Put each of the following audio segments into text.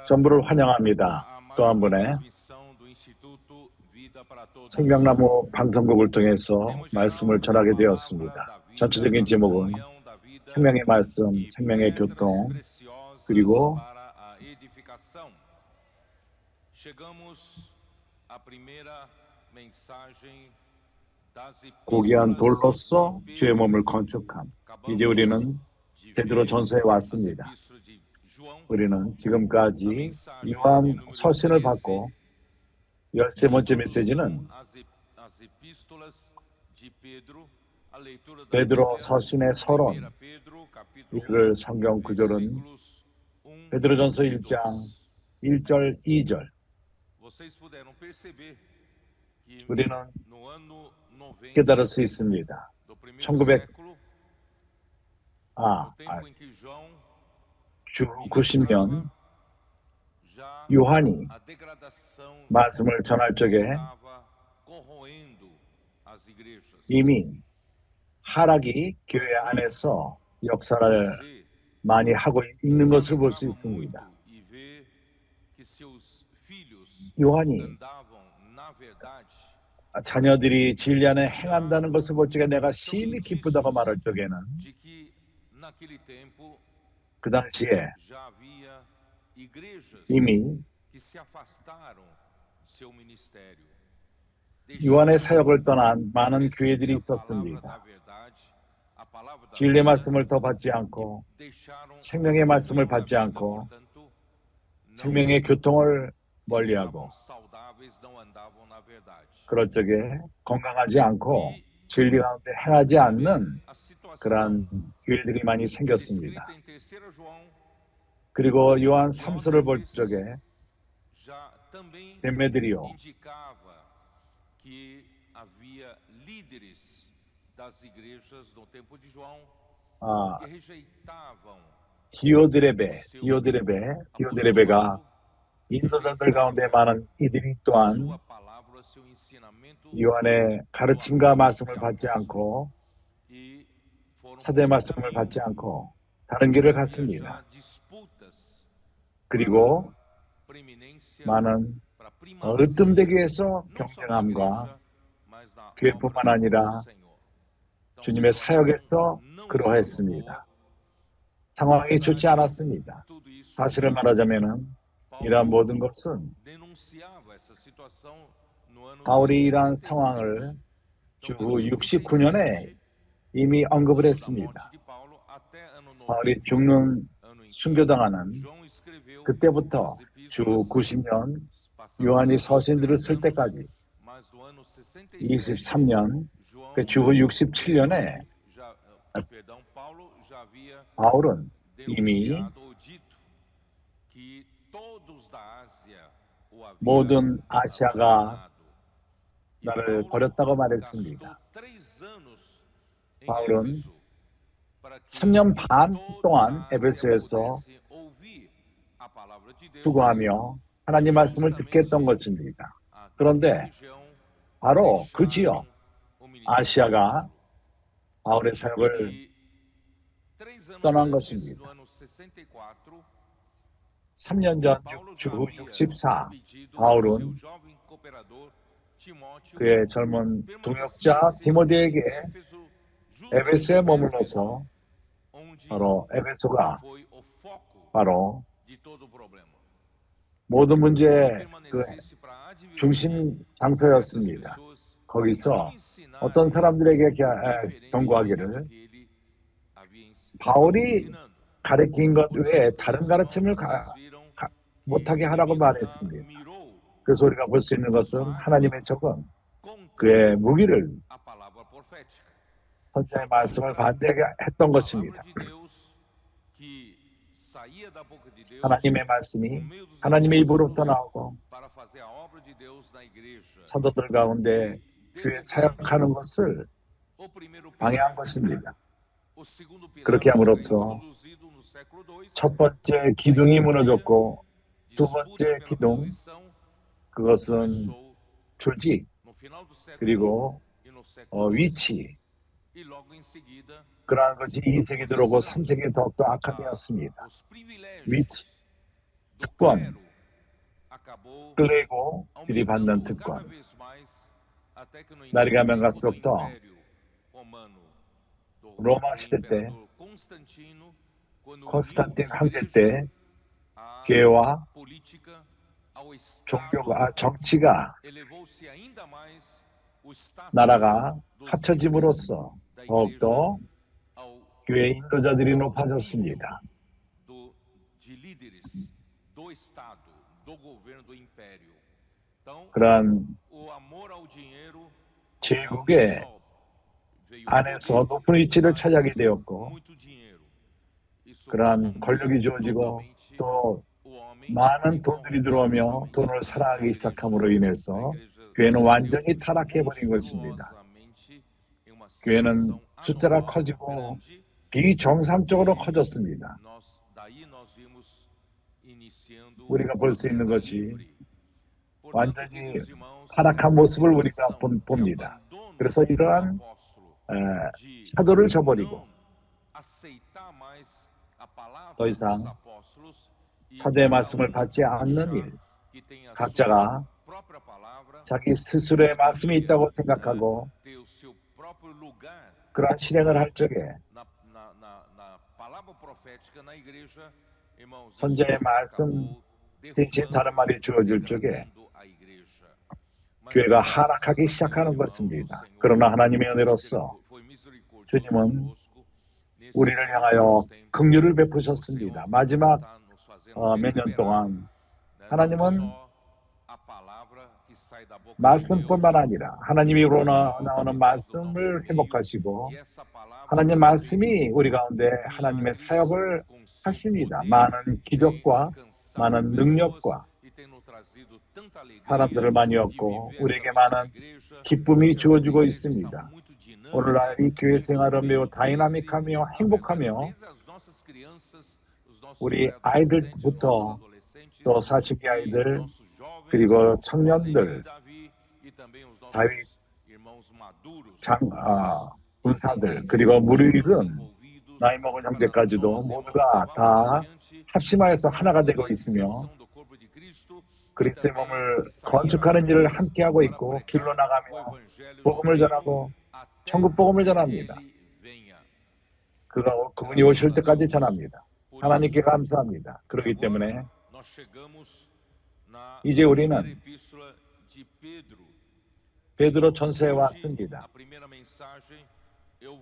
전부를 환영합니다. 또 한 번에 생명나무 방송국을 통해서 말씀을 전하게 되었습니다. 전체적인 제목은 생명의 말씀, 생명의 교통, 그리고 고귀한 돌로서 주의 몸을 건축함. 이제 우리는 베드로 전서에 왔습니다. 우리는 지금까지 요한 서신을 받고 13번째 메시지는 베드로 서신의 서론. 이를 성경 구절은 베드로전서 1장 1절, 2절. 우리는 깨달을 수 있습니다. 90년 요한이 말씀을 전할 적에 이미 하락이 교회 안에서 역사를 많이 하고 있는 것을 볼 수 있습니다. 요한이 자녀들이 진리 안에 행한다는 것을 볼 적에 내가 심히 기쁘다고 말할 적에는 그 당시에 이미 요한의 사역을 떠난 많은 교회들이 있었습니다. 진리의 말씀을 더 받지 않고 생명의 말씀을 받지 않고 생명의 교통을 멀리하고 그럴 적에 건강하지 않고 진리 가운데 행하지 않는 그러한 교회들이 많이 생겼습니다. 그리고 요한 3서를 볼 적에 데메드리오, 디오드레베가 인도자들 가운데 많은 이들이 또한 요한의 가르침과 말씀을 받지 않고 사도의 말씀을 받지 않고 다른 길을 갔습니다. 그리고 많은 으뜸되기 위해서 경쟁함과 교회뿐만 아니라 주님의 사역에서 그러했습니다. 상황이 좋지 않았습니다. 사실을 말하자면 이러한 모든 것은 바울이 이러한 상황을 주후 69년에 이미 언급을 했습니다. 바울이 죽는 순교당하는 그때부터 주 90년 요한이 서신들을 쓸 때까지 23년, 주후 67년에 바울은 이미 모든 아시아가 나를 버렸다고 말했습니다. 바울은 3년 반 동안 에베소에서 수고하며 하나님 말씀을 듣게 했던 것입니다. 그런데 바로 그 지역 아시아가 바울의 사역을 떠난 것입니다. 3년 전 주후 64 바울은 그의 젊은 동역자 디모데에게 에베소에 머물러서 바로 에베소가 바로 모든 문제의 그 중심 장소였습니다. 거기서 어떤 사람들에게 경고하기를 바울이 가르친 것 외에 다른 가르침을 못하게 하라고 말했습니다. 그래서 우리가 볼 수 있는 것은 하나님의 적은 그의 무기를 선지자의 말씀을 반대하게 했던 것입니다. 하나님의 말씀이 하나님의 입으로부터 나오고 사도들 가운데 교회 사역하는 것을 방해한 것입니다. 그렇게 함으로써 첫 번째 기둥이 무너졌고 두 번째 기둥, 그것은 조직, 그리고 위치, 그러한 것이 2세기 들어오고 3세기 더욱더 악화되었습니다. 위치, 특권, 클레고들이 받는 특권, 날이 가면 갈수록 더 로마 시대 때, 콘스탄틴 황제 때 교회와 정치가, 나라가 합쳐짐으로써 더욱더 교회 인도자들이 높아졌습니다. 그러한 제국의 안에서 높은 위치를 차지하게 되었고, 그러한 권력이 주어지고 또 많은 돈들이 들어오며 돈을 사랑하기 시작함으로 인해서 교회는 완전히 타락해버린 것입니다. 교회는 숫자가 커지고 비정상적으로 커졌습니다. 우리가 볼 수 있는 것이 완전히 타락한 모습을 우리가 봅니다. 그래서 이러한 사도를 저버리고 더 이상 사도의 말씀을 받지 않는 일, 각자가 자기 스스로의 말씀이 있다고 생각하고 그러한 실행을 할 적에 선지자의 말씀 대신 다른 말이 주어질 적에 교회가 하락하기 시작하는 것입니다. 그러나 하나님의 은혜로서 주님은 우리를 향하여 긍휼을 베푸셨습니다. 마지막 몇 년 동안 하나님은 말씀뿐만 아니라 하나님이 우러나오는 말씀을 회복하시고 하나님 말씀이 우리 가운데 하나님의 사역을 하십니다. 많은 기적과 많은 능력과 사람들을 많이 얻고 우리에게 많은 기쁨이 주어지고 있습니다. 오늘날 이 교회 생활은 매우 다이나믹하며 행복하며 우리 아이들부터 또 40대 아이들 그리고 청년들, 다윗 군사들 그리고 무리든 나이 먹은 형제까지도 모두가 다 합심하여서 하나가 되고 있으며 그리스도의 몸을 건축하는 일을 함께하고 있고 길로 나가며 복음을 전하고 천국 복음을 전합니다. 그분이 오실 때까지 전합니다. 하나님께 감사합니다. 그렇기 때문에 이제 우리는 베드로 전서에 왔습니다.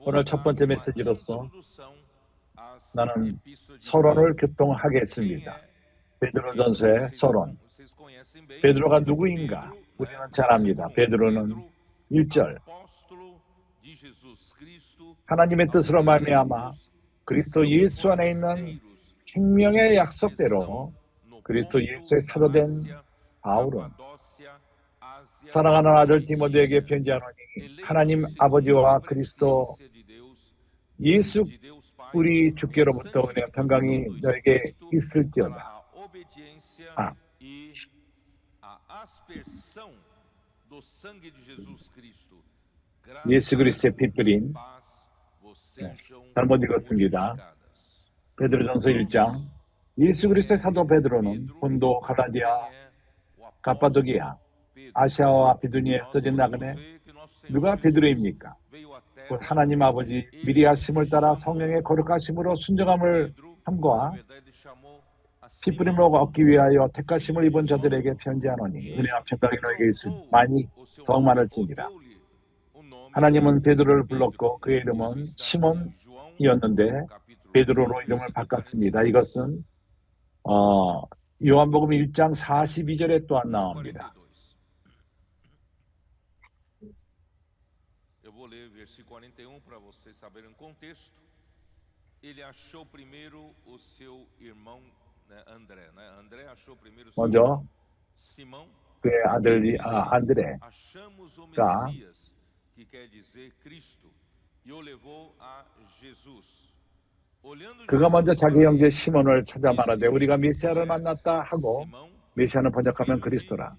오늘 첫 번째 메시지로서 나는 서론을 교통하겠습니다. 베드로 전서의 서론. 베드로가 누구인가? 우리는 잘 압니다. 베드로는 1절 하나님의 뜻으로 말미암아 그리스도 예수 안에 있는 생명의 약속대로 그리스도 예수의 사도된 바울은 사랑하는 아들 디모데에게 편지하노니 하나님 아버지와 그리스도 예수 우리 주께로부터 은혜와 평강이 너에게 있을지어다. 예수 그리스도의 피 뿌린 잘못 읽었습니다. 베드로전서 1장 예수 그리스도의 사도 베드로는 본도, 갈라디아, 갑바도기아, 아시아와 비두니에 써진 나그네 누가 베드로입니까? 곧 하나님 아버지 미리 하심을 따라 성령의 거룩하심으로 순종함을 함과 피뿌림을 얻기 위하여 택하심을 입은 자들에게 편지하노니 은혜와 평강이 너에게 있으니 많이 더욱 많을지니라. 하나님은 베드로를 불렀고 그의 이름은 시몬이었는데 베드로로 이름을 바꿨습니다. 이것은 요한복음 1장 42절에 또한 나옵니다. Eu vou ler o versículo 41 para vocês saberem o contexto. Ele achou primeiro o seu irmão André, né? André achou primeiro o seu irmão Simão. 그의 아들이 안드레. Achamos o Messias, que quer dizer Cristo, e o levou a Jesus. 그가 먼저 자기 형제 시몬을 찾아 말하되 우리가 메시아를 만났다 하고 메시아는 번역하면 그리스도라.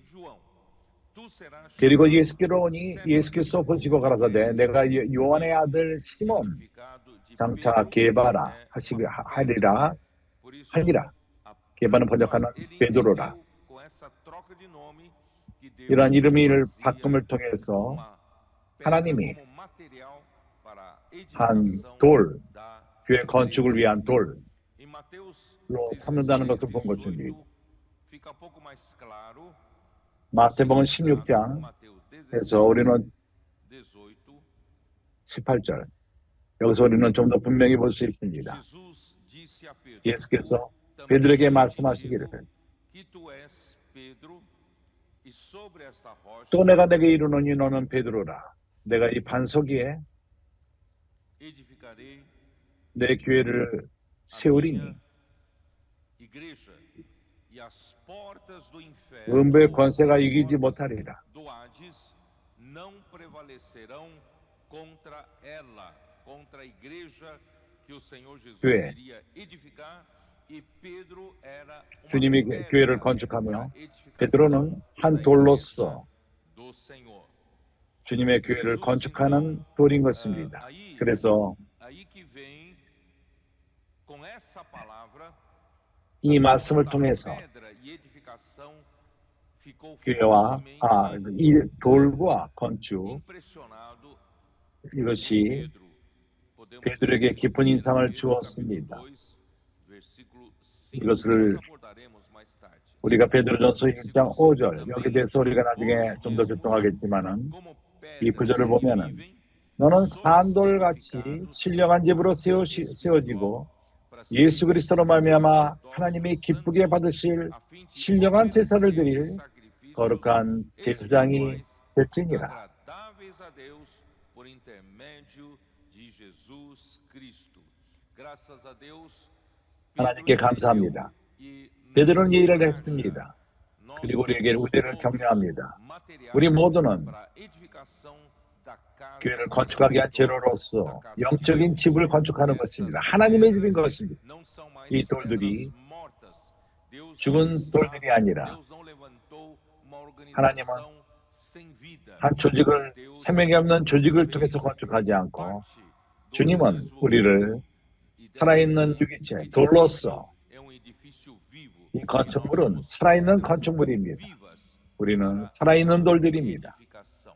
그리고 예수께로 오니 예수께서 보시고 가라사대 내가 요한의 아들 시몬 장차 게바라 하니라. 개반은 번역하는 Ele 베드로라. entendeu com essa troca de nome que Deus 이러한 이름을 fazia 바꿈을 통해서 uma pedra 하나님이 como material para a 한 edificação 돌, da 교회 건축을 igreja. 위한 돌로 Em Mateus 삼는다는 16, 것을 본 것입니다. 18 fica um pouco mais claro. 마태복음 significado. 16장에서 우리는 18, 18절, 여기서 우리는 좀 더 분명히 볼 수 있습니다. Jesus disse a Pedro: 예수께서 Também 베드로에게 eu te 말씀하시기를 digo que tu és Pedro, e sobre esta rocha 또 내가 내게 이르노니 너는 베드로라. 내가 이 반석 위에 edificarei 내 교회를 a 세우리니 minha igreja, e as portas do 음부의 inferno, 권세가 as 이기지 portas 못하리라. do Hades, não prevalecerão contra ela, contra a igreja que o Senhor Jesus 교회. iria edificar, e Pedro era uma 주님이 pedra 교회를 para 건축하며 a edificação 베드로는 한 da 돌로서 igreja do Senhor. 주님의 교회를 건축하는 돌인 것입니다. 그래서 Aí que vem com essa palavra 이 말씀을 통해서 pedra e edificação ficou 교회와 fortemente 이 돌과 건축 impressionado 이것이 Pedro. Podemos 베드로에게 ver 깊은 인상을 1 주었습니다. capítulo 2, versículo 5. 이것을 Nós abordaremos mais tarde. 우리가 베드로전서 1장 5절 여기에 대해서 우리가 나중에 좀 더 교통하겠지만은 Como 이 구절을 pedras que 보면은 vivem, 너는 sois 산돌같이 edificados 신령한 집으로 세워지고 예수 그리스도로 말미암아 하나님이 기쁘게 받으실 신령한 제사를 드릴 거룩한 제사장이 될지니라. agradáveis a Deus por intermédio de Jesus Cristo. Graças a Deus. 하나님께 감사합니다. e 베드로는 이 일을 nos 했습니다. nós 그리고 우리에게 somos 우리를 todos 격려합니다. materiais 우리 모두는 para a edificação da casa 교회를 do 건축하기 위한 Senhor, 재료로서 da casa de 영적인 Deus. 집을 건축하는 Essas 것입니다. 하나님의 집인 pedras 것입니다. não são mais 이 돌들이 pedras mortas. Deus 죽은 não está- 돌들이 아니라 Deus não levantou uma 하나님은 organização sem vida. 한 조직을 Deus 생명이 없는 조직을 통해서 건축하지 않고 parte do 주님은 organismo 우리를 vivo. E 살아있는 deve-se 유기체, edificar. 돌로서 É um edifício vivo. 이 E nós 건축물은 somos 살아있는 pedras 건축물입니다. vivas 우리는 para 살아있는 a 돌들입니다. edificação.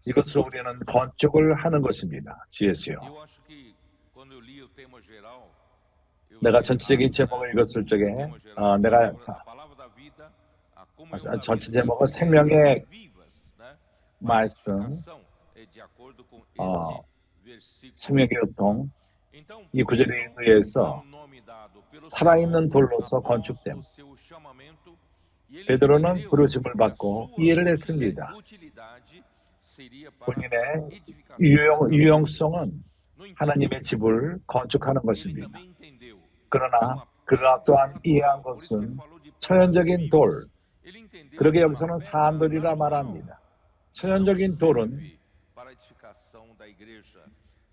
이것으로 우리는 건축을 하는 것입니다. GS요. Eu acho que quando eu li o tema geral, eu 내가 li 전체적인 a- 제목을 읽었을 적에 tema geral, 내가 a palavra da vida, a comunhão da 전체 vida, 제목은 pedras 생명의 vivas, né? 말씀, Edificação, de acordo com 어, este versículo. 생명의 교통, Então, 이 구절에 Pedro 의해서 é um nome dado pelo 살아있는 Senhor 돌로서 após 건축됨. o seu chamamento, e ele 베드로는 entendeu 부르심을 que a 받고 sua 이해를 했습니다. utilidade seria para 본인의 a edificação da 유용성은 No entanto, 하나님의 집을 건축하는 ele 것입니다. também entendeu 그러나 que 그가 uma 또한 pedra 이해한 natural, por isso que ele 것은 falou de pedras 천연적인 vivas. 돌, Ele entendeu 그러게 que uma 여기서는 pedra 산돌이라 natural 말합니다. não 천연적인 돌은 serve para a edificação da igreja.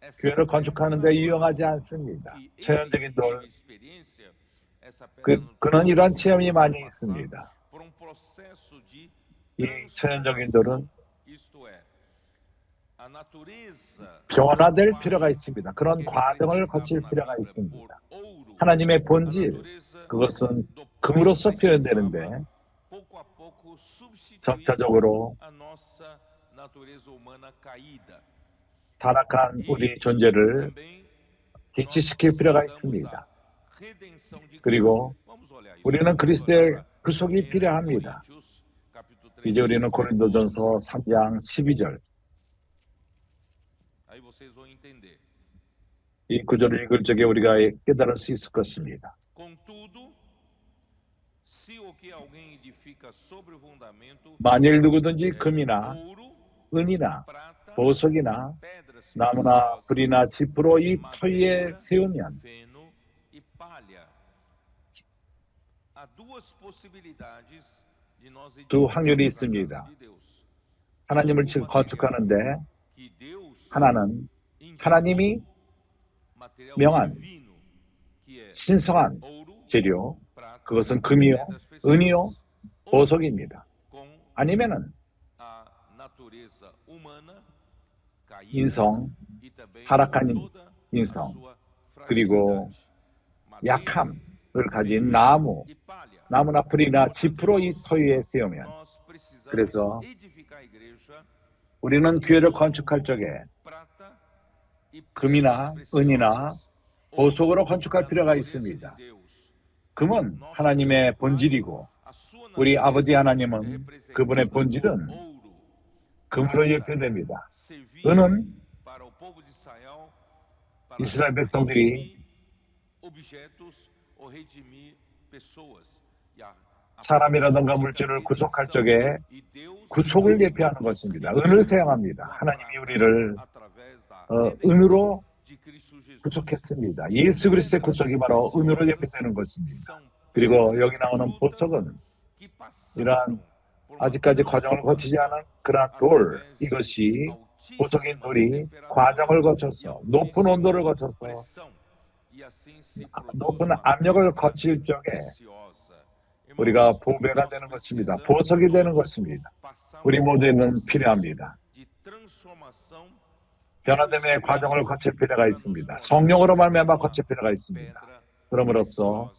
Essa 교회를 pedra 건축하는 데 natural 유용하지 않습니다. que ele 천연적인 돌, teve experiência, essa pedra 그는 natural 이러한 체험이 precisava 많이 passar 있습니다. por um processo de 이 천연적인 돌은 isto é, a natureza 변화될 do 필요가 pai, 있습니다. 그런 que é 과정을 representado 거칠 na 필요가 Bíblia 있습니다. por ouro, 하나님의 a 본질, natureza 그것은 do pai 금으로서 precisava, 표현되는데 pouco a pouco, substituir 점차적으로 a nossa natureza humana caída. 타락한 우리 존재를 Também 대치시킬 필요가 precisamos 있습니다. da redenção de 그리고 Cristo. Vamos olhar isso. 우리는 Vamos 그리스도의 olhar para 구속이 1 필요합니다. Coríntios, capítulo 3, 이제 우리는 versículo 고린도전서 12. 3장 12절 Aí vocês vão entender. 이 구절을 읽을 적에 우리가 깨달을 수 있을 것입니다. Contudo, se o que alguém edifica sobre o fundamento 만일 누구든지 금이나 ouro, 은이나 prata, 보석이나 pedras 나무나 preciosas, 불이나 지프로 이 터위에 madeira, 세우면 feno e palha. Há duas possibilidades de nós 두 확률이 edificarmos a 있습니다. casa de Deus. 하나님을 지금 건축하는데 Que Deus 하나는 indicou 하나님이 material 명한 divino, que é 신성한 ouro, 재료, prata, 그것은 금이요, pedras preciosas, 은이요, ou 보석입니다. com 아니면은 a natureza humana caída 인성, e também 타락한 toda a 인성, sua 그리고 fragilidade. Madeira, 약함, 가진 나무나 풀이나 지프로 이 터 위에 세우면, 그래서 우리는 교회를 건축할 적에 금이나 은이나 보석으로 건축할 필요가 있습니다. 금은 하나님의 본질이고 우리 아버지 하나님은 그분의 본질은 금으로 예표됩니다. 은은 이스라엘 백성들이 사람이라든가 물질을 구속할 적에 구속을 예표하는 것입니다. 은을 사용합니다. 하나님이 우리를 은으로 구속했습니다. 예수 그리스도의 구속이 바로 은으로 예표되는 것입니다. 그리고 여기 나오는 보석은 이러한 아직까지 과정을 거치지 않은 그러한 돌, 이것이 보석인 돌이 과정을 거쳐서 높은 온도를 거쳐서 높은 압력을 거칠 적에 우리가 보배가 되는 것입니다. 보석이 되는 것입니다. 우리 모두에는 필요합니다. 변화됨의 과정을 거칠 필요가 있습니다. 성령으로 말미암아 거칠 필요가 있습니다. 그럼으로써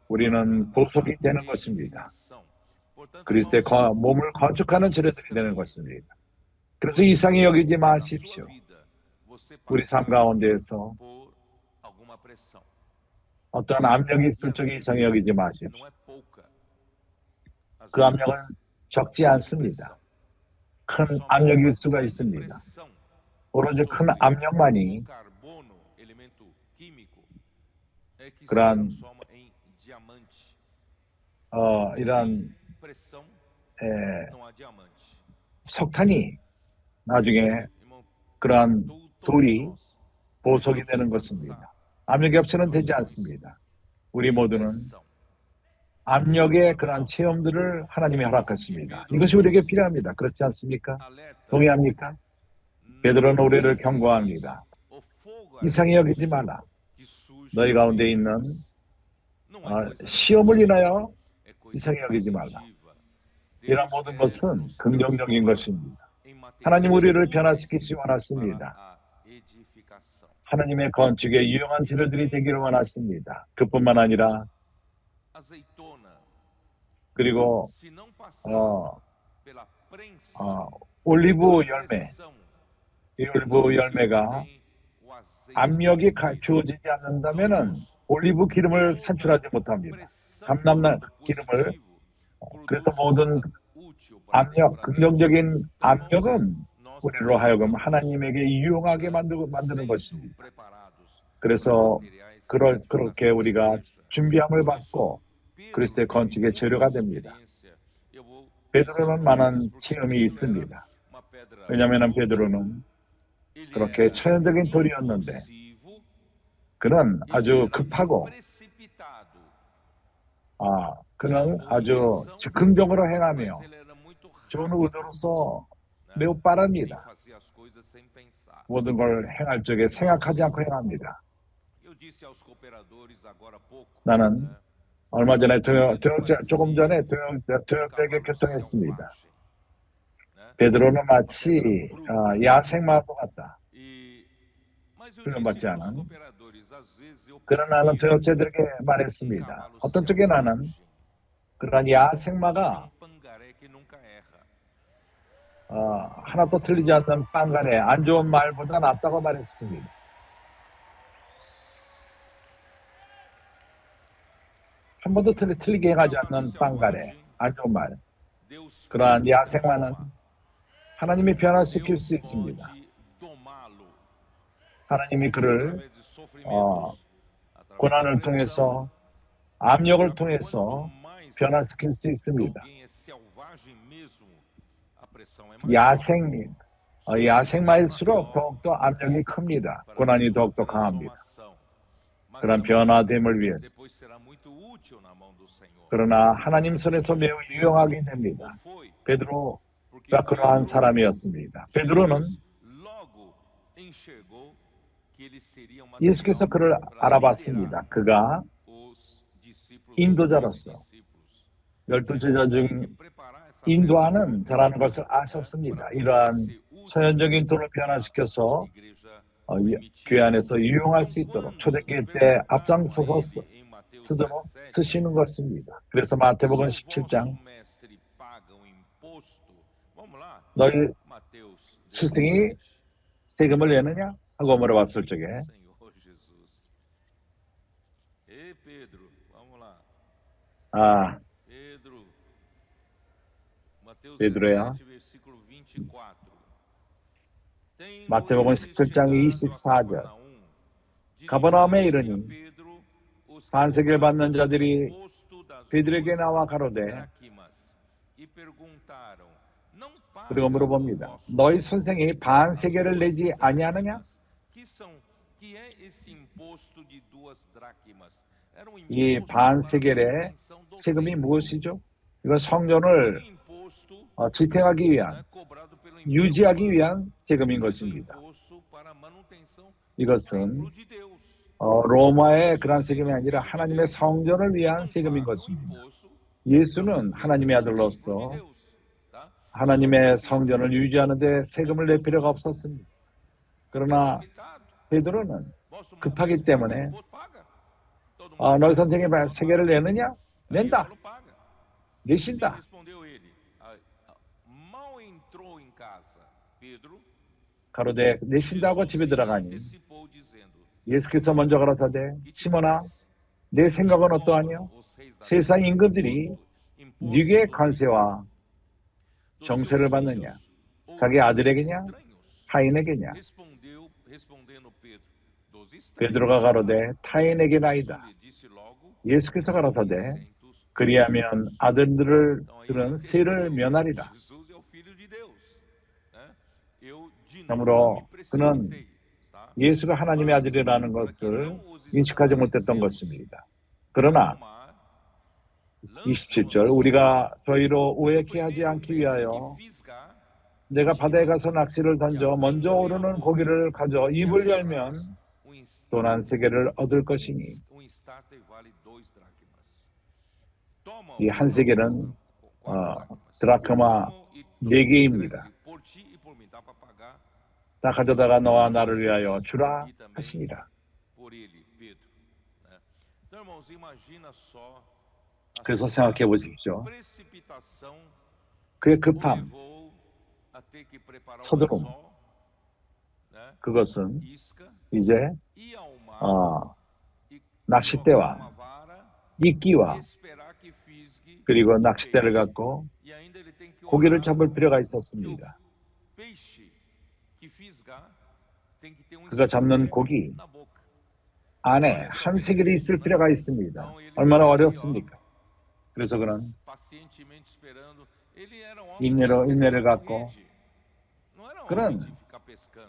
우리는 보석이 되는 것입니다. 그리스도의 몸을 건축하는 재료들이 되는 것입니다. 그래서 이상히 여기지 마십시오. 우리 삶 가운데에서 어떤 압력이 있을 적에 이상히 여기지 마십시오. 그 압력은 적지 않습니다. 큰 압력일 수가 있습니다. 오로지 큰 압력만이 그러한 이러한 석탄이 나중에 그러한 돌이 보석이 되는 것입니다. 압력이 없이는 되지 않습니다. 우리 모두는 압력의 그러한 체험들을 하나님이 허락하십니다. 이것이 우리에게 필요합니다. 그렇지 않습니까? 동의합니까? 베드로는 우리를 경고합니다. 이상히 여기지 말라. 너희 가운데 있는 시험을 인하여 이상히 여기지 말라. 이런 모든 것은 긍정적인 것입니다. 하나님 우리를 변화시키시 원하십니다. 하나님의 건축에 유용한 재료들이 되기를 원하십니다. 그뿐만 아니라 그리고 올리브 열매, 이 올리브 열매가 압력이 주어지지 않는다면은 올리브 기름을 산출하지 못합니다. 감람난 기름을, 그래서 모든 압력, 긍정적인 압력은 우리로 하여금 하나님에게 유용하게 만드는 것입니다. 그래서 그렇게 우리가 준비함을 받고 그리스도의 건축의 재료가 됩니다. 베드로는 많은 체험이 있습니다. 왜냐하면 베드로는 그렇게 천연적인 돌이었는데 그는 아주 급하고 그는 아주 즉흥적으로 행하며 좋은 의도로서 매우 빠릅니다. 모든 걸 행할 적에 생각하지 않고 행합니다. 나는 얼마 전에 조금 전에 도역에게 교통했습니다. 베드로는 마치 야생마도 같다. 훈련받지 않은. 그러나 나는 도역자들에게 말했습니다. 어떤 쪽에 나는 그런 야생마가 하나도 틀리지 않는 빵간에 안 좋은 말보다 낫다고 말했습니다. 한 번도 틀리게 해가지 않는 빵간에 안 좋은 말. 그러한 야생마는 하나님이 변화시킬 수 있습니다. 하나님이 그를 고난을 통해서 압력을 통해서 변화시킬 수 있습니다. 야생마일수록 더욱더 압력이 큽니다. 고난이 더욱더 강합니다. 그런 변화됨을 위해서. 그러나 하나님 손에서 매우 유용하게 됩니다. 베드로가 그러한 사람이었습니다. 베드로는 예수께서 그를 알아봤습니다. 그가 인도자로서 12제자 중 인도하는 자라는 것을 아셨습니다. 이러한 서현적인 돌을 변화시켜서 교회 안에서 유용할 수 있도록 초대교회 때 앞장서서 쓰시는 것입니다. 그래서 마태복음 17장 너희 스승이 세금을 내느냐? 하고 물어봤을 적에 아, 베드로야. 마태복음 17장 24절 가버나움에 이르니 반세계를 받는 자들이 베드로에게 나와 가로되 그리고 물어봅니다. 너희 선생이 반세계를 내지 아니하느냐? 이 반세겔의 세금이 무엇이죠? 이건 성전을 지탱하기 위한, 유지하기 위한 세금인 것입니다. 이것은 로마의 그런 세금이 아니라 하나님의 성전을 위한 세금인 것입니다. 예수는 하나님의 아들로서 하나님의 성전을 유지하는 데 세금을 낼 필요가 없었습니다. 그러나 베드로는 급하기 때문에 너희 선생이 세계를 내느냐? 낸다. 내신다. 가로되 내신다고 집에 들어가니 예수께서 먼저 가라사대 시몬아 내 생각은 어떠하뇨? 세상 임금들이 네게 관세와 정세를 받느냐? 자기 아들에게냐? 타인에게냐? 베드로가 가로되 타인에게나이다. 예수께서 가라사대 그리하면 아들들은 세를 면하리라. 그러므로 그는 예수가 하나님의 아들이라는 것을 인식하지 못했던 것입니다. 그러나 27절 우리가 저희로 오해케 하지 않기 위하여 내가 바다에 가서 낚시를 던져 먼저 오르는 고기를 가져 입을 열면 돈 한 세겔을 얻을 것이니 이 한 세겔은 드라크마 4개입니다. 다 가져다가 너와 나를 위하여 주라 하시니라. 그래서 생각해 보십시오. 그의 급함, 서두름, 그것은 이제 낚싯대와 이끼와 그리고 낚싯대를 갖고 고기를 잡을 필요가 있었습니다. 그가 잡는 고기 안에 한 세겔이 있을 필요가 있습니다. 얼마나 어렵습니까? 그래서 그는 인내를 갖고 그는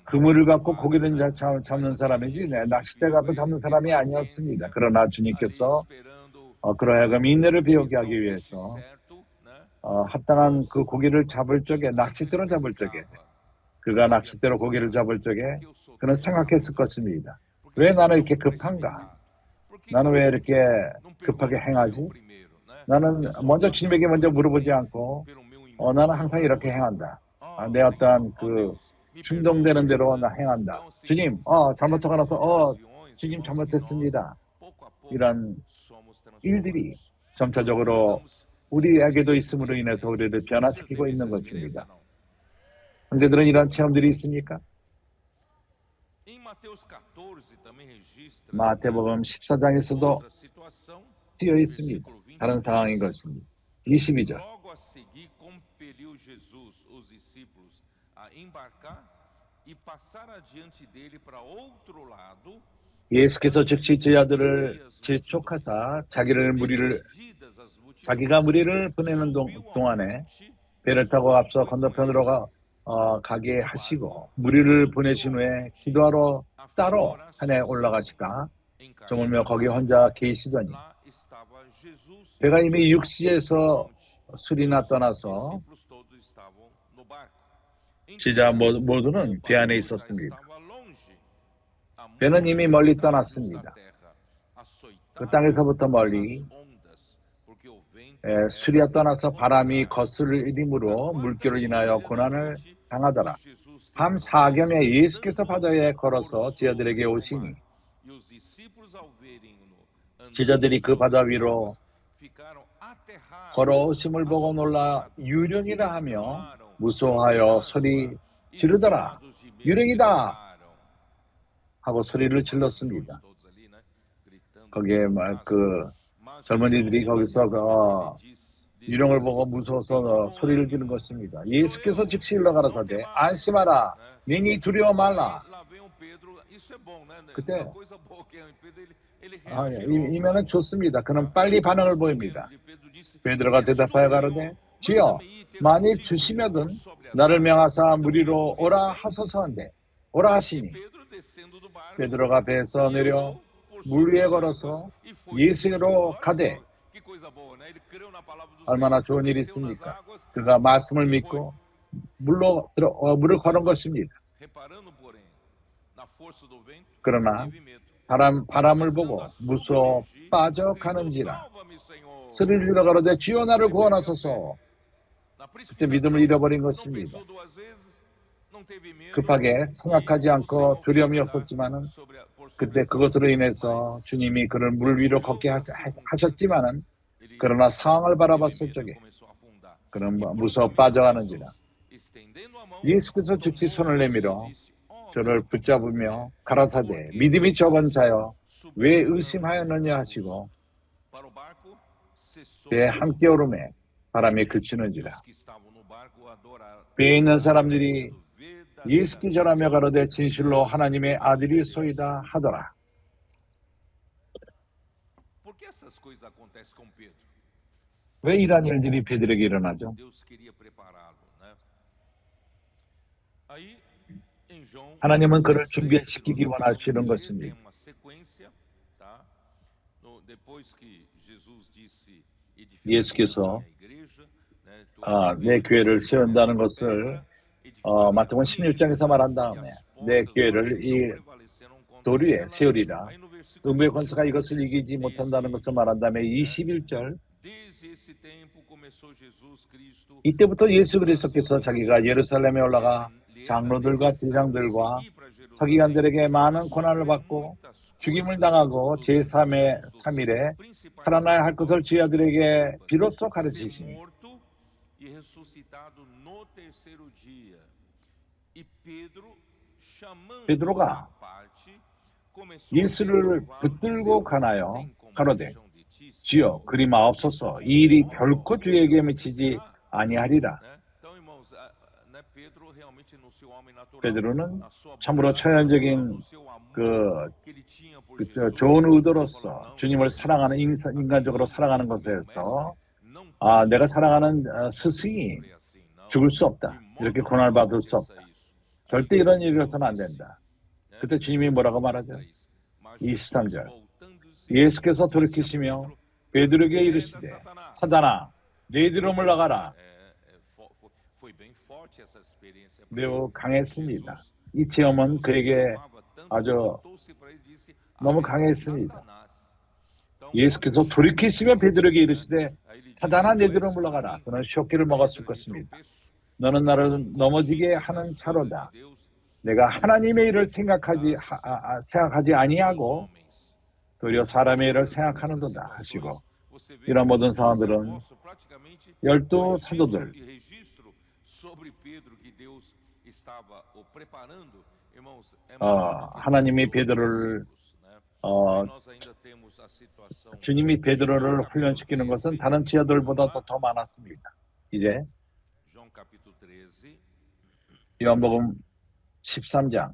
그물을 갖고 고기를 잡는 사람이지 낚싯대 갖고 잡는 사람이 아니었습니다. 그러나 주님께서 그러하여금 인내를 배우게 하기 위해서 합당한 그 고기를 잡을 적에 낚싯대로 잡을 적에 그가 낚싯대로 고기를 잡을 적에 그는 생각했을 것입니다. 왜 나는 이렇게 급한가? 나는 왜 이렇게 급하게 행하지? 나는 먼저 주님에게 먼저 물어보지 않고 나는 항상 이렇게 행한다. 내 어떠한 그 충동되는 대로 나 행한다. 주님, 잘못하고 나서 주님 잘못했습니다. 이런 일들이 점차적으로 우리에게도 있음으로 인해서 우리를 변화시키고 있는 것입니다. 형제들은 이런 체험들이 있습니까? 마태복음 14장에서도 쓰여 있습니다. 다른 상황인 것입니다. 22절 예수께서 즉시 제자들을 재촉하사 자기가 무리를 보내는 동안에 배를 타고 앞서 건너편으로 가게 하시고 무리를 보내신 후에 기도하러 따로 산에 올라가시다 저물며 거기 혼자 계시더니 배가 이미 육지에서 술이나 떠나서 제자 모두는 배 안에 있었습니다. 배는 이미 멀리 떠났습니다. 그 땅에서부터 멀리 술이야 떠나서 바람이 거스름으로 물결을 인하여 고난을 당하더라. 밤 4경에 예수께서 바다에 걸어서 제자들에게 오시니 제자들이 그 바다 위로 걸어오심을 보고 놀라 유령이라 하며 무서워하여 소리 지르더라. 유령이다 하고 소리를 질렀습니다. 거기에 그 젊은이들이 거기서 유령을 보고 무서워서 소리를 지른 것입니다. 예수께서 즉시 일러가라사대 안심하라 능히 두려워 말라. 그때 이면은 좋습니다. 그는 빨리 반응을 보입니다. 베드로가 대답하여 가로되 주여 만일 주시면은 나를 명하사 무리로 오라 하소서한데 오라 하시니 베드로가 배에서 내려 물 위에 걸어서 예수로 가되 얼마나 좋은 일이 있습니까? 그가 말씀을 믿고 물을 걸은 것입니다. 그러나 바람을 보고 무서워 빠져가는지라 소리를 질러 가로되 주여 나를 구원하소서. 그때 믿음을 잃어버린 것입니다. 급하게 생각하지 않고 두려움이 없었지만은 그때 그것으로 인해서 주님이 그를 물 위로 걷게 하셨지만은 그러나 상황을 바라봤을 적에 그는 무서워 빠져가는지라 예수께서 즉시 손을 내밀어 저를 붙잡으며 가라사대 믿음이 적은 자여 왜 의심하였느냐 하시고 배에 함께 오르매 바람이 그치는지라 배에 있는 사람들이 예수께 절하며 가로되 진실로 하나님의 아들이소이다 하더라. 왜 이러한 일들이 베드로에게 일어나죠? 하나님은 그를 준비시키기 원하시는 것입니다. 예수께서 내 교회를 세운다는 것을 마태복음 16장에서 말한 다음에 내 교회를 이 돌 위에 세우리라. 음부의 권세가 이것을 이기지 못한다는 것을 말한 다음에 21절 이때부터 예수 그리스도께서 자기가 예루살렘에 올라가 장로들과 대장들과 서기관들에게 많은 고난을 받고 죽임을 당하고 제3일에 살아나야 할 것을 제자들에게 비로소 가르치시니 베드로가 예수를 붙들고 가나요? 가로되 주여 그리 마옵소서 이 일이 결코 주에게 미치지 아니하리라. 베드로는 참으로 천연적인 좋은 의도로서 주님을 사랑하는 인간적으로 사랑하는 것에서 내가 사랑하는 스승이 죽을 수 없다. 이렇게 고난을 받을 수 없다. 절대 이런 일이 있어서는 안 된다. 그때 주님이 뭐라고 말하죠? 23절 예수께서 돌이키시며 베드로에게 이르시되 사단아 내 뒤로 물러가라. 매우 강했습니다. 이 체험은 그에게 아주 너무 강했습니다. 예수께서 돌이키시며 베드로에게 이르시되 사단아 내 뒤로 물러가라. 그는 쇼키를 먹었을 것입니다. 너는 나를 넘어지게 하는 자로다. 내가 하나님의 일을 생각하지 아니하고 도리어 사람의 일을 생각하는도다 하시고 이런 모든 상황들은 12 사도들 하나님이 베드로를 주님이 베드로를 훈련시키는 것은 다른 지하들보다 더 많았습니다. 이제 요한복음 13장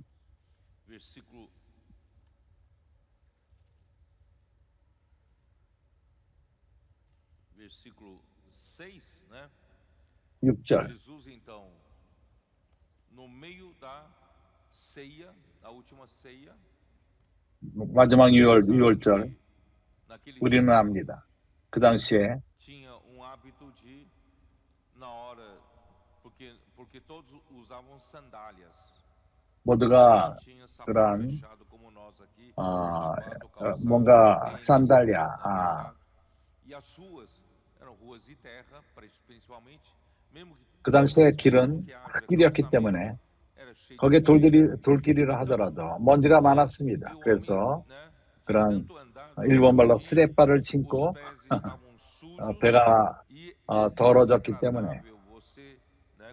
6절 Jesus, então, no meio da ceia, da última ceia, 마지막 6월절 우리는 압니다. 그 당시에 tinha hábito de na hora, porque todos usavam sandálias. 모두가 Tinha sapato 그러한 fechado como nós aqui, 뭔가 산달랴 e as ruas eram ruas de terra, principalmente. 그 당시에 길은 흙길이었기 때문에 거기에 돌길이라 하더라도 먼지가 많았습니다. 그래서 그런 일본 말로 쓰레빠를 신고 배가 더러워졌기 때문에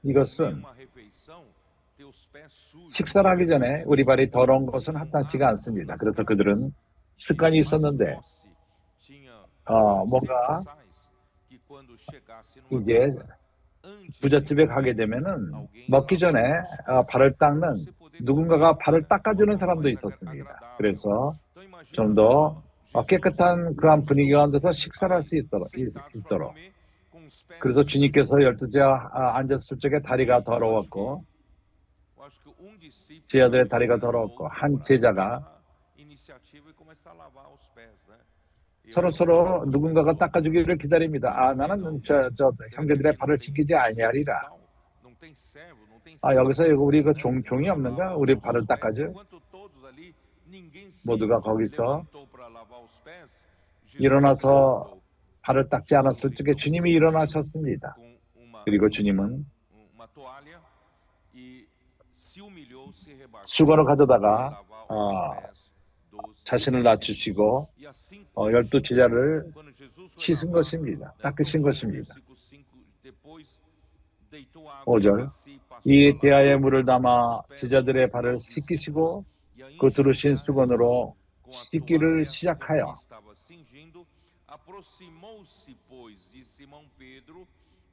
이것은 식사를 하기 전에 우리 발이 더러운 것은 합당치가 않습니다. 그래서 그들은 습관이 있었는데 뭔가 이제 부잣집에 가게 되면은 먹기 전에 발을 닦는 누군가가 발을 닦아주는 사람도 있었습니다. 그래서 좀 더 깨끗한 그런 분위기 가운데서 식사를 할 수 있도록. 그래서 주님께서 12제가 앉았을 적에 다리가 더러웠고 제자들의 다리가 더러웠고 한 제자가 서로 누군가가 닦아주기를 기다립니다. 나는 저 형제들의 발을 씻기지 아니하리라. 여기서 우리 그 종이 없는가? 우리 발을 닦아줘? 모두가 거기서 일어나서 발을 닦지 않았을 적에 주님이 일어나셨습니다. 그리고 주님은 수건을 가져다가 자신을 낮추시고 12제자를 씻은 것입니다. 닦으신 것입니다. 5절 이 대야에 물을 담아 제자들의 발을 씻기시고 그 두르신 수건으로 씻기를 시작하여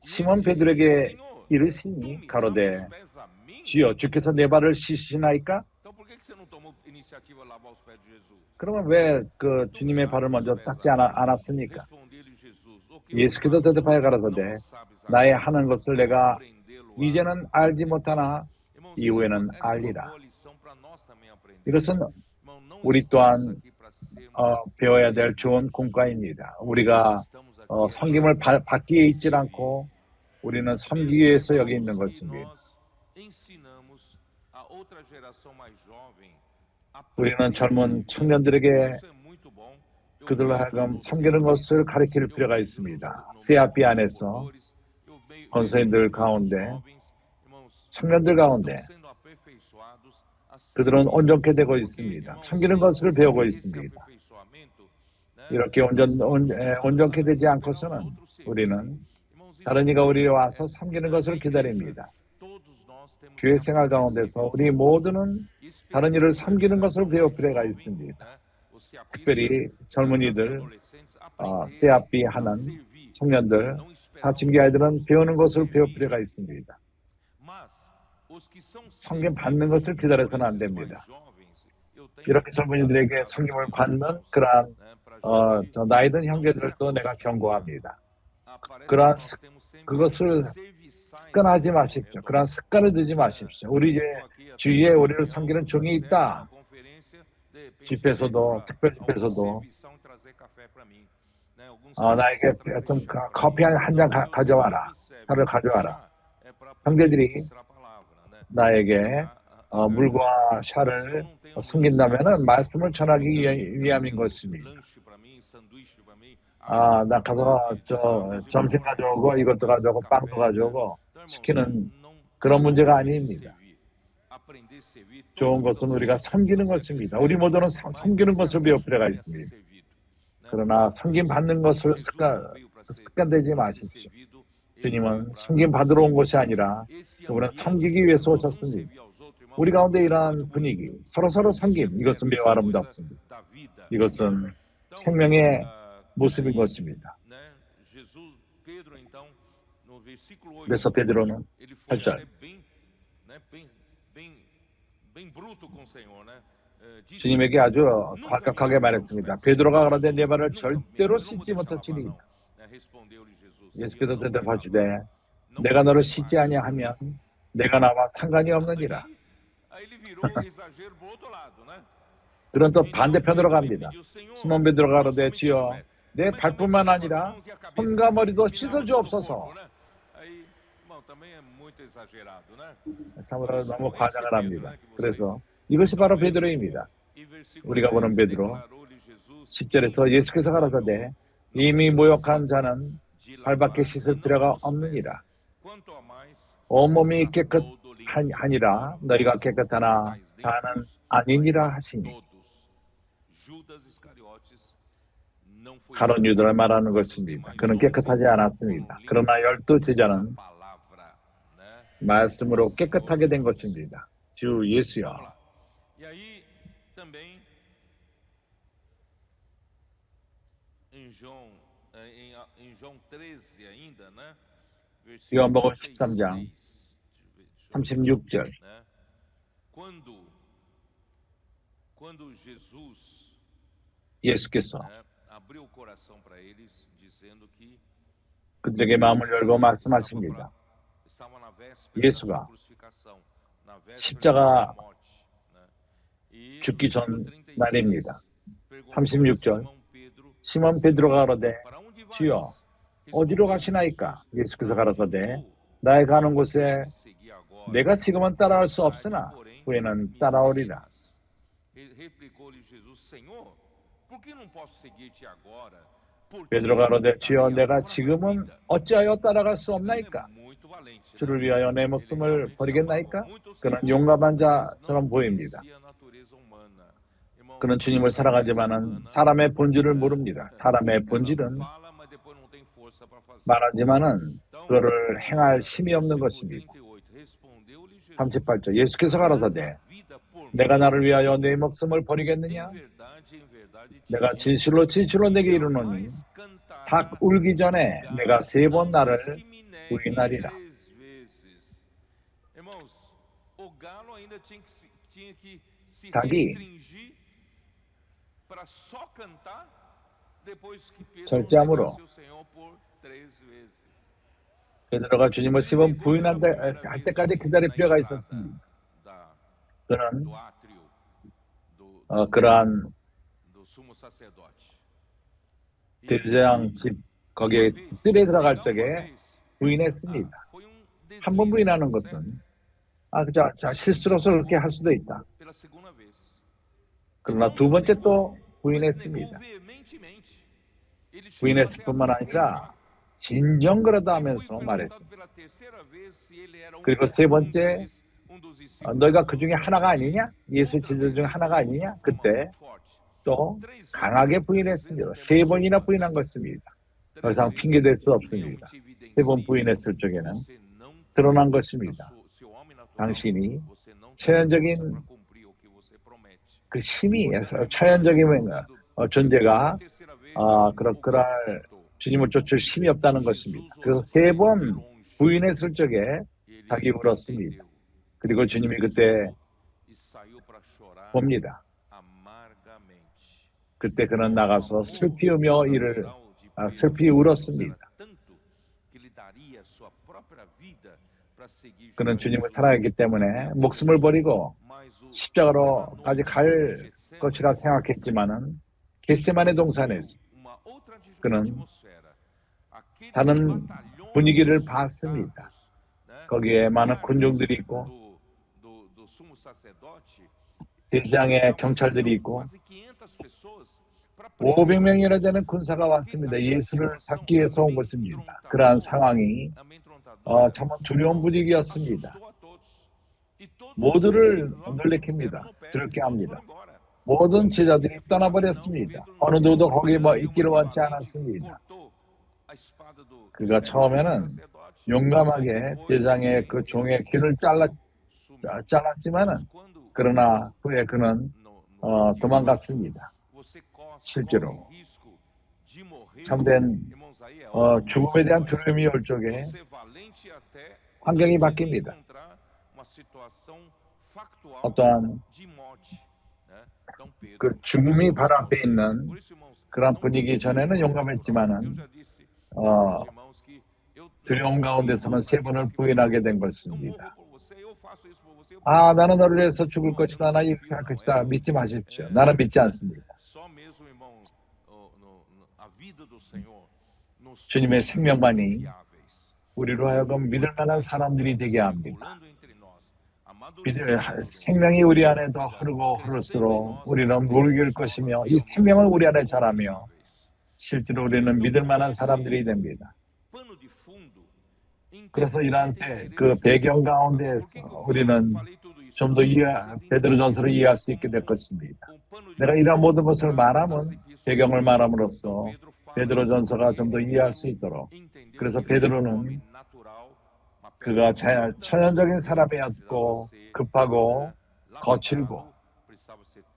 시몬 베드로에게 이르시니 가로되 주여 주께서 내 발을 씻으시나이까? 그러면 왜 그 주님의 발을 먼저 닦지 않았습니까? 예수께서 대답하여 가라사대 나의 하는 것을 내가 이제는 알지 못하나 이후에는 알리라. 이것은 우리 또한 배워야 될 좋은 공과입니다. 우리가 섬김을 받기에 있지 않고 우리는 섬기기 위해서 여기 있는 것입니다. 우리는 젊은 청년들에게 그들로 하여금 섬기는 것을 가르칠 필요가 있습니다. CRP 안에서 권사님들 가운데 청년들 가운데 그들은 온전케 되고 있습니다. 섬기는 것을 배우고 있습니다. 이렇게 온전케 되지 않고서는 우리는 다른 이가 우리에 와서 섬기는 것을 기다립니다. 교회 생활 가운데서 우리 모두는 다른 이를 섬기는 것을 배울 필요가 있습니다. 특별히 젊은이들, CRP 하는 청년들, 사춘기 아이들은 배우는 것을 배울 필요가 있습니다. 섬김 받는 것을 기다려서는 안 됩니다. 이렇게 젊은이들에게 섬김을 받는 그러한 나이 든 형제들도 내가 경고합니다. 그것을 습관하지 마십시오. 그러한 습관을 들지 마십시오. 우리 주위에 우리를 섬기는 종이 있다. 집에서도 특별 집에서도 나에게 좀 커피 한 잔 가져와라. 차를 가져와라. 형제들이 나에게 물과 샤를 섬긴다면은 말씀을 전하기 위함인 것입니다. 나 가서 점심 가져오고 이것도 가져오고 빵도 가져오고 시키는 그런 문제가 아닙니다. 좋은 것은 우리가 섬기는 것입니다. 우리 모두는 섬기는 것을 배울 필요가 있습니다. 그러나 섬김 받는 것을 습관되지 마십시오. 주님은 섬김 받으러 온 것이 아니라 그분은 섬기기 위해서 오셨습니다. 우리 가운데 이러한 분위기, 서로 섬김, 이것은 매우 아름답습니다. 이것은 생명의 모습인 것입니다. 그래서 베드로는 8절 주님에게 아주 과격하게 말했습니다. 베드로가 가라되 내 발을 절대로 씻지 못할지니 예수께서 대답하시되 내가 너를 씻지 아니하면 내가 나와 상관이 없느니라. 그런 또 반대편으로 갑니다. 시몬 베드로가 가라되 주여 내 발뿐만 아니라 손과 머리도 씻어주옵소서. 참으로 너무 과장을 합니다. 그래서 이것이 바로 베드로입니다. 우리가 보는 베드로 10절에서 예수께서 가라사대 이미 모욕한 자는 발밖에 씻을 필요가 없느니라. 온몸이 깨끗하니라 너희가 깨끗하나 다는 아니니라 하시니 가룟 유다를 말하는 것입니다. 그는 깨끗하지 않았습니다. 그러나 12 제자는 말씀으로 깨끗하게 된 것입니다. 주 예수여. E aí também em João 13 ainda, né? Versículo 요한복음 13장 36절. né? Quando Jesus, 예수께서 né, abriu o coração para eles, dizendo que 그들에게 마음을 열고 말씀하십니다. estava na véspera da 예수가 sua crucificação, na véspera da 십자가 sua morte, né? E 죽기 no versículo 전 날입니다. 36, 36절. Simão Pedro, 시몬 베드로가 가로되 para onde vais? 주여 어디로 가시나이까? 예수께서 가라사대 나의 가는 곳에 내가 지금은 따라올 수 없으나 후에는 따라오리라. Replicou-lhe Jesus: Senhor, por que não posso seguir-te agora? 베드로가 가로되 주여 내가 지금은 어찌하여 따라갈 수 없나이까? 주를 위하여 내 목숨을 버리겠나이까? 그는 용감한 자처럼 보입니다. 그는 주님을 사랑하지만은 사람의 본질을 모릅니다. 사람의 본질은 말하지만은 그거를 행할 힘이 없는 것입니다. 38절 예수께서 가라사대 내가 나를 위하여 내 목숨을 버리겠느냐? 내가 진실로 진실로 내게 이르노니 닭 울기 전에 내가 3번 나를 부인하리라. 닭이 절제함으로 베드로가 주님을 3번 부인할 때까지 기다릴 필요가 있었습니다. 그는 그러한 대제사장 집 거기에 뜰에 들어갈 적에 부인했습니다. 한 번 부인하는 것은 실수로서 그렇게 할 수도 있다. 그러나 2번째 또 부인했습니다. 부인했을 뿐만 아니라 진정 그러다 하면서 말했습니다. 그리고 3번째 너희가 그 중에 하나가 아니냐? 예수 제자 중에 하나가 아니냐? 그때 또 강하게 부인했습니다. 3번이나 부인한 것입니다. 더 이상 핑계댈 수 없습니다. 3번 부인했을 적에는 드러난 것입니다. 당신이 처연적인 그 힘이 처연적인 존재가 그럴 주님을 쫓을 힘이 없다는 것입니다. 그래서 3번 부인했을 적에 닭이 울었습니다. 그리고 주님이 그때 봅니다. 그때 그는 나가서 슬피 울었습니다. 그는 주님을 사랑했기 때문에 목숨을 버리고 십자가로까지 갈 것이라 생각했지만은 겟세마네 동산에서 그는 다른 분위기를 봤습니다. 거기에 많은 군중들이 있고 대장의 경찰들이 있고 500명이나 되는 군사가 왔습니다. 예수를 잡기 위해서 온 것입니다. 그러한 상황이 정말 두려운 분위기였습니다. 모두를 놀래킵니다. 두렵게 합니다. 모든 제자들이 떠나버렸습니다. 어느 누구도 거기 있기를 원치 않았습니다. 그가 처음에는 용감하게 제장의 그 종의 귀를 잘랐지만은 그러나 후에 그는 도망갔습니다. 실제로 참된 죽음에 대한 두려움이 올 적에 환경이 바뀝니다. 어떠한 그 죽음이 바로 앞에 있는 그런 분위기 전에는 용감했지만은 두려움 가운데서는 3번을 부인하게 된 것입니다. 나는 너를 위해서 죽을 것이다. 나 이렇게 할 것이다. 믿지 마십시오. 나는 믿지 않습니다. 주님의 생명만이 우리로 하여금 믿을 만한 사람들이 되게 합니다. 생명이 우리 안에 더 흐르고 흐를수록 우리는 무르길 것이며 이 생명을 우리 안에 자라며 실제로 우리는 믿을 만한 사람들이 됩니다. 그래서 이러한 그 배경 가운데에서 우리는 좀 더 베드로전서를 이해할 수 있게 될 것입니다. 내가 이러한 모든 것을 말하면 배경을 말함으로써 베드로전서가 좀 더 이해할 수 있도록, 그래서 베드로는 그가 천연적인 사람이었고 급하고 거칠고,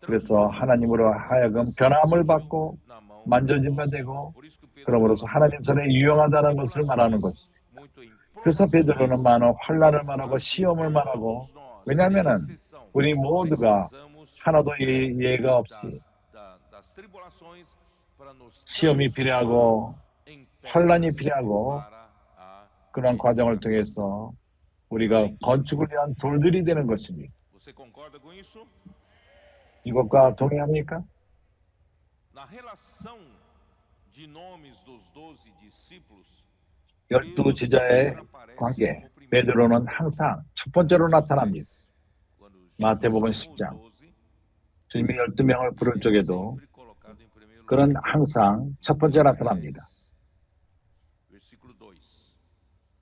그래서 하나님으로 하여금 변함을 받고 만져짐바 되고, 그러므로서 하나님 손에 유용하다는 것을 말하는 것입니다. 그래서 베드로는 많은 환난을 말하고 시험을 말하고, 왜냐하면 우리 모두가 하나도 예가 없이 시험이 필요하고 환난이 필요하고, 그런 과정을 통해서 우리가 건축을 위한 돌들이 되는 것입니다. 이것과 동의합니까? 열두 제자의 관계, 베드로는 항상 첫 번째로 나타납니다. 마태복음 10장, 주님이 12명을 부를 적에도 그는 항상 첫 번째 나타납니다.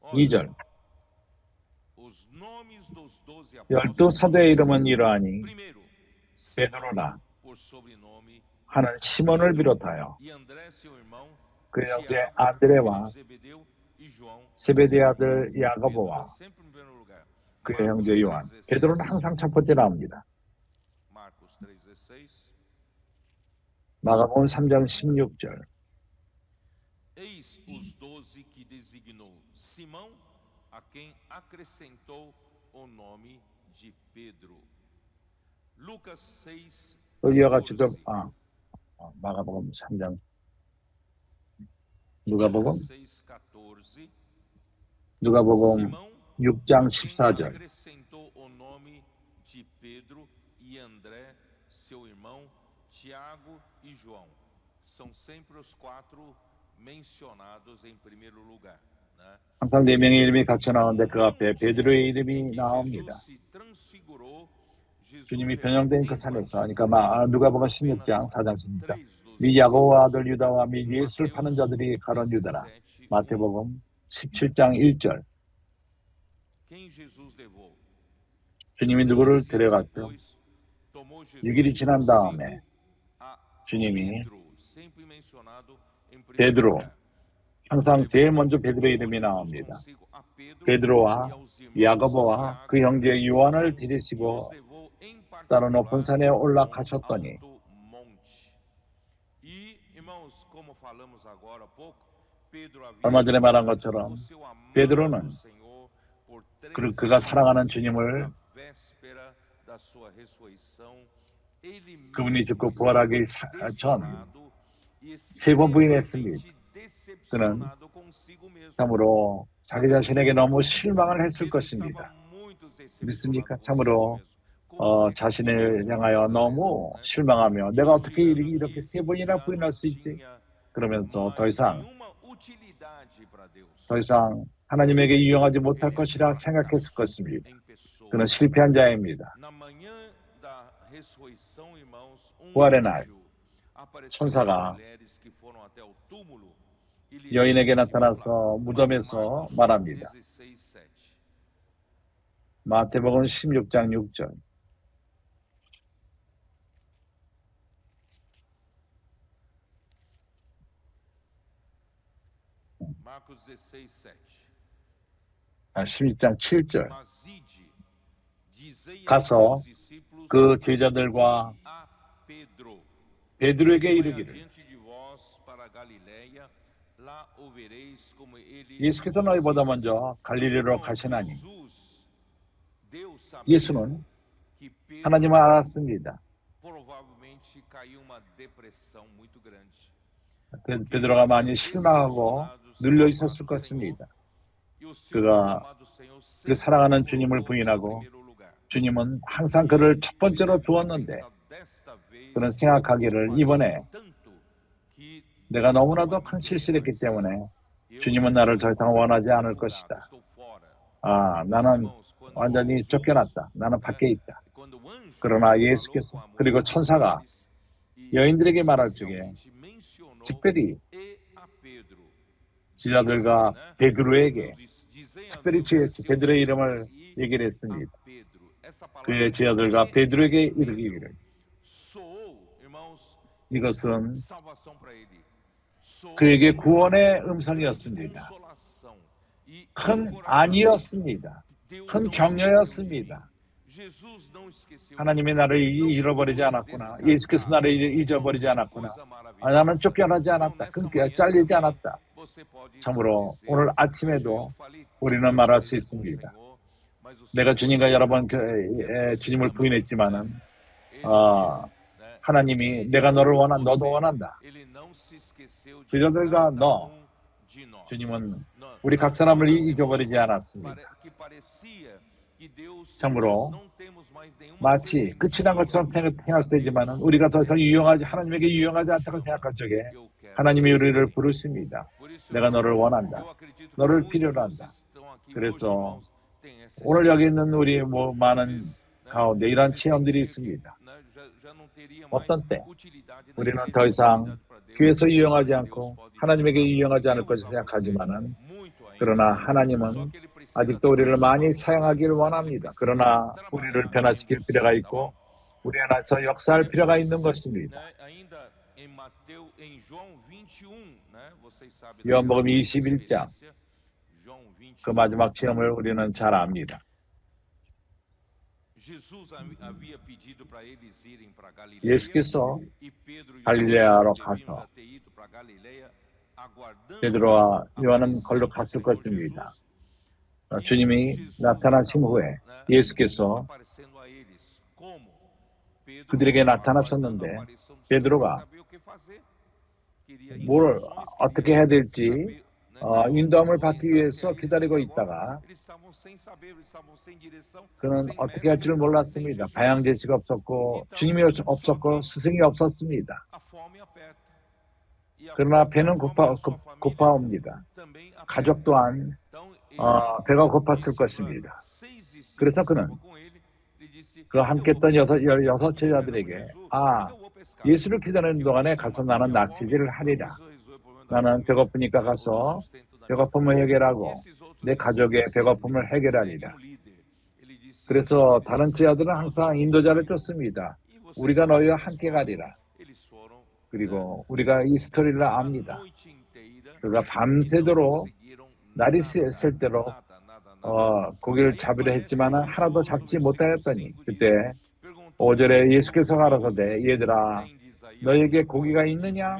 2절, 열두 사도의 이름은 이러하니 베드로라 하는 시몬을 비롯하여 그 형제 안드레와 세베대 아들 야고보와 그의 형제 요한. 베드로는 항상 첫 번째 나옵니다. 마가복음 3장 16절. Eis os 12 que designou Simão, a quem acrescentou o nome de Pedro. Lucas 6. 또 이와 같이 마가복음 3장, 누가복음 6장 14절. Acrescentou o nome de Pedro e André, seu irmão, Tiago e João. São sempre os quatro mencionados em primeiro lugar. 항상 네 명의 이름이 같이 나오는데 그 앞에 베드로의 이름이 나옵니다. 주님이 변형된 그 산에서, 그러니까 누가복음 16장 4장 16절. 미 야고보와 아들 유다와 미 예수를 파는 자들이 가론 유다라. 마태복음 17장 1절. 주님이 누구를 데려갔죠? 6일이 지난 다음에 주님이 베드로, 항상 제일 먼저 베드로의 이름이 나옵니다. 베드로와 야고보와 그 형제 요한을 데리시고 따로 높은 산에 올라가셨더니, 얼마 전에 말한 것처럼 베드로는 그가 사랑하는 주님을, 그분이 죽고 부활하기 전 세 번 부인했습니다. 그는 참으로 자기 자신에게 너무 실망을 했을 것입니다. 믿습니까? 참으로 자신을 향하여 너무 실망하며 내가 어떻게 이렇게 세 번이나 부인할 수 있지? 그러면서 더 이상 하나님에게 유용하지 못할 것이라 생각했을 것입니다. 그는 실패한 자입니다. 부활의 날 천사가 여인에게 나타나서 무덤에서 말합니다. 마태복음 16장 6절. Marcos 16:7. 16장 7절. 가서 그 제자들과 베드로에게 이르기를, 예수께서 너희보다 먼저 갈릴리로 가시나니. 예수는 하나님을 알았습니다. 베드로가 많이 실망하고 눌려 있었을 것입니다. 그가 그 사랑하는 주님을 부인하고 주님은 항상 그를 첫 번째로 두었는데, 그는 생각하기를 이번에 내가 너무나도 큰 실수를 했기 때문에 주님은 나를 더 이상 원하지 않을 것이다. 나는 완전히 쫓겨났다. 나는 밖에 있다. 그러나 예수께서, 그리고 천사가 여인들에게 말할 적에 특별히 지자들과 베드로에게 특별히 베드로의 이름을 얘기를 했습니다. 그의 제자들과 베드로에게 이르기를 이것은 그에게 구원의 음성이었습니다. 큰 안이었습니다. 큰 격려였습니다. 하나님이 나를 잃어버리지 않았구나. 예수께서 나를 잊어버리지 않았구나. 나는 쫓겨나지 않았다. 끊겨 잘리지 않았다. 참으로 오늘 아침에도 우리는 말할 수 있습니다. 내가 주님과 여러 번 주님을 부인했지만은 하나님이 내가 너를 원한다. 너도 원한다. 제자들과 너 주님은 우리 각 사람을 잊어버리지 않았습니다. 참으로 마치 끝이 난 것처럼 생각되지만은 우리가 더 이상 하나님에게 유용하지 않다고 생각할 적에 하나님이 우리를 부르십니다. 내가 너를 원한다. 너를 필요로 한다. 그래서 오늘 여기 있는 우리 많은 가운데 이런 체험들이 있습니다. 어떤 때 우리는 더 이상 교회에서 유용하지 않고 하나님에게 유용하지 않을 것을 생각하지만은 그러나 하나님은 아직도 우리를 많이 사용하기를 원합니다. 그러나 우리를 변화시킬 필요가 있고 우리 안에서 역사할 필요가 있는 것입니다. 요한복음 21장 그 마지막 체험을 우리는 잘 압니다. 예수께서 갈릴레아로 가서 베드로와 요한은 걸로 갔을 것입니다. 주님이 나타나신 후에 예수께서 그들에게 나타나셨는데 베드로가 뭘 어떻게 해야 될지 인도함을 받기 위해서 기다리고 있다가 그는 어떻게 할 줄 몰랐습니다. 방향 제시가 없었고 주님이 없었고 스승이 없었습니다. 그러나 배는 고파옵니다. 가족 또한 배가 고팠을 것입니다. 그래서 그는 그 함께 했던 여섯 제자들에게 예수를 기다리는 동안에 가서 나는 낙지질을 하리라. 나는 배고프니까 가서 배고픔을 해결하고 내 가족의 배고픔을 해결하리라. 그래서 다른 제자들은 항상 인도자를 쫓습니다. 우리가 너희와 함께 가리라. 그리고 우리가 이 스토리를 압니다. 그가 밤새도록 날이 쓸 대로 고기를 잡으려 했지만 하나도 잡지 못하였더니 그때 5절에 예수께서 가라사대 얘들아 너에게 고기가 있느냐?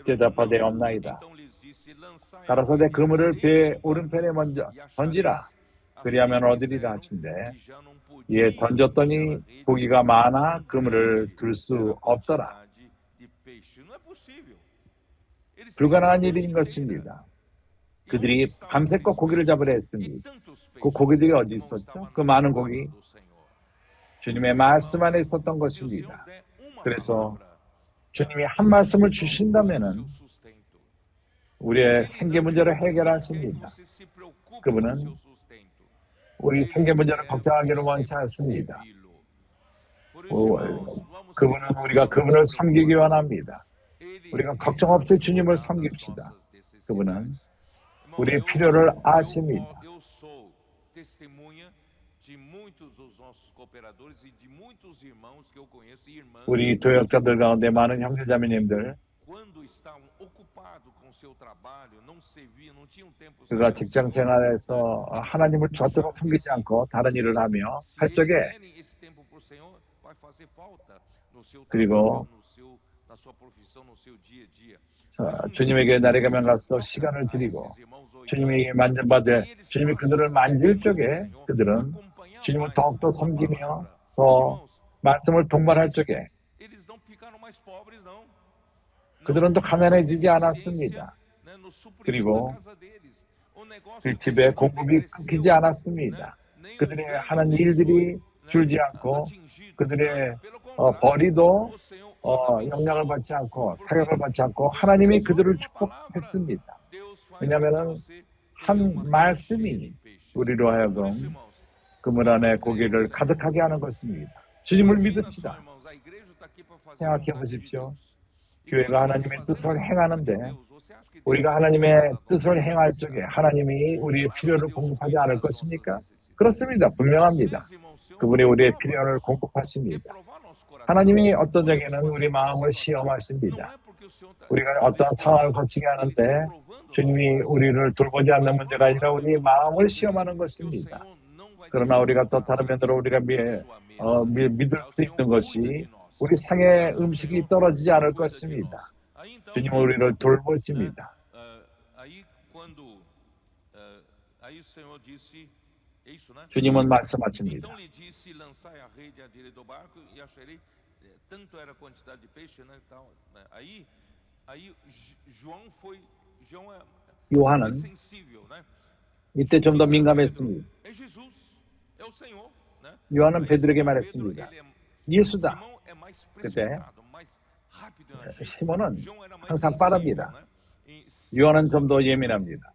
대답하되 없나이다. 가라사대 그물을 배 오른편에 먼저 던지라. 그리하면 얻으리라 하신대 이에 던졌더니 고기가 많아 그물을 들 수 없더라. 불가능한 일인 것입니다. 그들이 밤새껏 고기를 잡으려 했습니다. 그 고기들이 어디 있었죠? 그 많은 고기 주님의 말씀 안에 있었던 것입니다. 그래서 주님이 한 말씀을 주신다면은 우리의 생계 문제를 해결하십니다. 그분은 우리 생계 문제를 걱정하기를 원치 않습니다. 그분은 우리가 그분을 섬기기 원합니다. 우리가 걱정 없이 주님을 섬깁시다. 그분은 우리의 필요를 아십니다. 우리 도역자들 가운데 많은 형제자매님들 그가 직장 생활에서 하나님을 절대로 섬기지 않고 다른 일을 하며 할 적에 그리고 주님에게 나아가면 갈수록 시간을 드리고 주님에게 만져받을 주님이 그들을 만질 적에 그들은 주님을 더욱더 섬기며 더 말씀을 동반할 적에 그들은 또 가난해지지 않았습니다. 그리고 그 집에 공급이 끊기지 않았습니다. 그들의 하는 일들이 줄지 않고 그들의 벌이도 영향을 받지 않고 타격을 받지 않고 하나님이 그들을 축복했습니다. 왜냐하면 한 말씀이 우리로 하여금 그물 안에 고기를 가득하게 하는 것입니다. 주님을 믿읍시다. 생각해 보십시오. 교회가 하나님의 뜻을 행하는데 우리가 하나님의 뜻을 행할 적에 하나님이 우리의 필요를 공급하지 않을 것입니까? 그렇습니다. 분명합니다. 그분이 우리의 필요를 공급하십니다. 하나님이 어떤 적에는 우리 마음을 시험하십니다. 우리가 어떤 상황을 거치게 하는데 주님이 우리를 돌보지 않는 문제가 아니라 우리 마음을 시험하는 것입니다. 그러나 우리가 또 다른 면으로 우리가 믿을 수 있는 것이 우리 상의 음식이 떨어지지 않을 것입니다. 주님은 우리를 돌보십니다. 주님은 말씀하십니다. 요한은 이때 좀 더 민감했습니다. 요한은 베드로에게 말했습니다. 예수다. 그때 시몬은 항상 빠릅니다. 요한은 좀 더 예민합니다.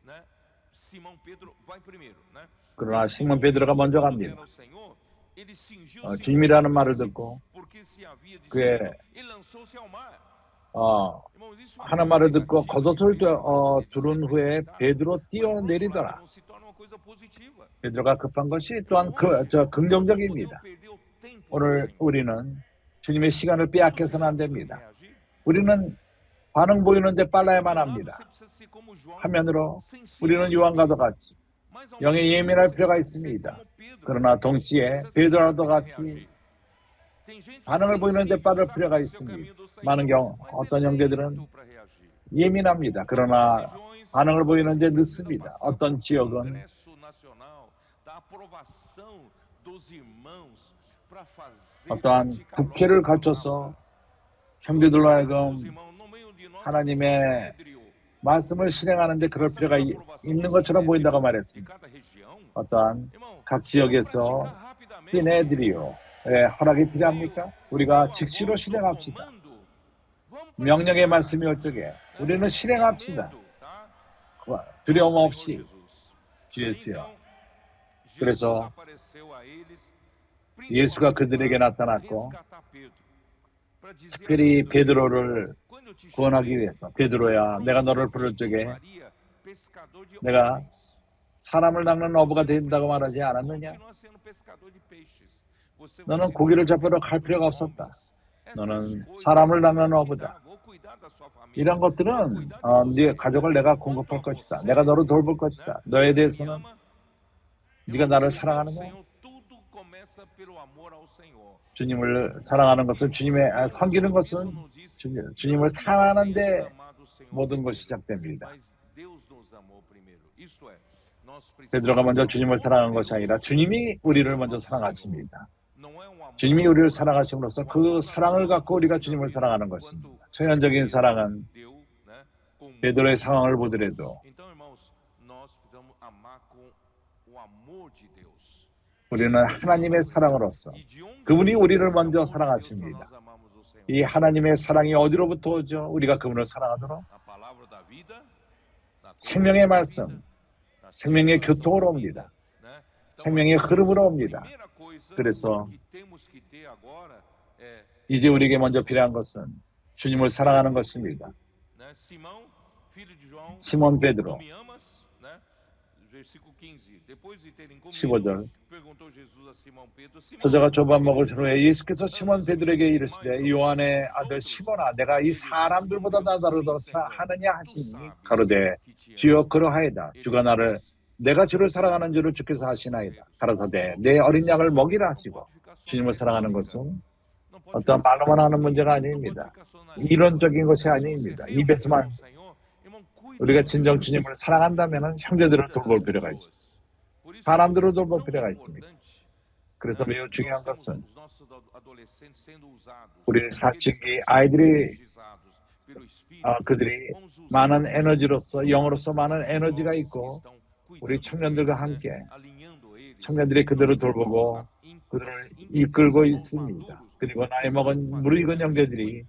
그러나 시몬 베드로가 먼저 갑니다. 주님이라는 말을 듣고 그의 하는 말을 듣고 겉옷을 두른 후에 베드로 뛰어내리더라. 베드로가 급한 것이 또한 긍정적입니다. 오늘 우리는 주님의 시간을 빼앗겨서는 안 됩니다. 우리는 반응 보이는데 빨라야만 합니다. 한면으로 우리는 요한과도 같이 영에 예민할 필요가 있습니다. 그러나 동시에 베드로와도 같이 반응을 보이는데 빠를 필요가 있습니다. 많은 경우 어떤 형제들은 예민합니다. 그러나 반응을 보이는데 늦습니다. 어떤 지역은 어떠한 국회를 거쳐서 형제들로 하여금 하나님의 말씀을 실행하는데 그럴 필요가 있는 것처럼 보인다고 말했습니다. 어떠한 각 지역에서 시네드리오 허락이 필요합니까? 우리가 즉시로 실행합시다. 명령의 말씀이 올 적에 우리는 실행합시다. 두려움 없이 주 예수여. 그래서 예수가 그들에게 나타났고 특별히 베드로를 구원하기 위해서 베드로야 내가 너를 부를 적에 내가 사람을 낚는 어부가 된다고 말하지 않았느냐? 너는 고기를 잡으러 갈 필요가 없었다. 너는 사람을 낚는 어부다. 이런 것들은 네 가족을 내가 공급할 것이다. 내가 너를 돌볼 것이다. 너에 대해서는 네가 나를 사랑하느냐? 주님을 사랑하는 것은 섬기는 것은 주님을 사랑하는데 모든 것이 시작됩니다. 베드로가 먼저 주님을 사랑한 것이 아니라 주님이 우리를 먼저 사랑하십니다. 주님이 우리를 사랑하심으로써 그 사랑을 갖고 우리가 주님을 사랑하는 것입니다. 초연적인 사랑은 베드로의 상황을 보더라도 우리는 하나님의 사랑으로서 그분이 우리를 먼저 사랑하십니다. 이 하나님의 사랑이 어디로부터 오죠? 우리가 그분을 사랑하도록 생명의 말씀, 생명의 교통으로 옵니다. 생명의 흐름으로 옵니다. 그래서 이제 우리에게 먼저 필요한 것은 주님을 사랑하는 것입니다. 시몬 베드로 15절 저자가 조반 먹을 후에 예수께서 시몬 베드로에게 이르시되 요한의 아들 시몬아 내가 이 사람들보다 나다르도다 하느냐 하시니 가로되 주여 그러하이다. 주가 내가 주를 사랑하는 줄을 주께서 하시나이다. 가라사대 내 어린 양을 먹이라 하시고 주님을 사랑하는 것은 어떤 말로만 하는 문제가 아닙니다. 이론적인 것이 아닙니다. 입에서만 우리가 진정 주님을 사랑한다면 형제들을 돌볼 필요가 있습니다. 사람들을 돌볼 필요가 있습니다. 그래서 매우 중요한 것은 우리 사춘기 아이들이 그들이 많은 에너지로서 영으로서 많은 에너지가 있고 우리 청년들과 함께 청년들이 그들을 돌보고 그들을 이끌고 있습니다. 그리고 나이 먹은 무르익은 형제들이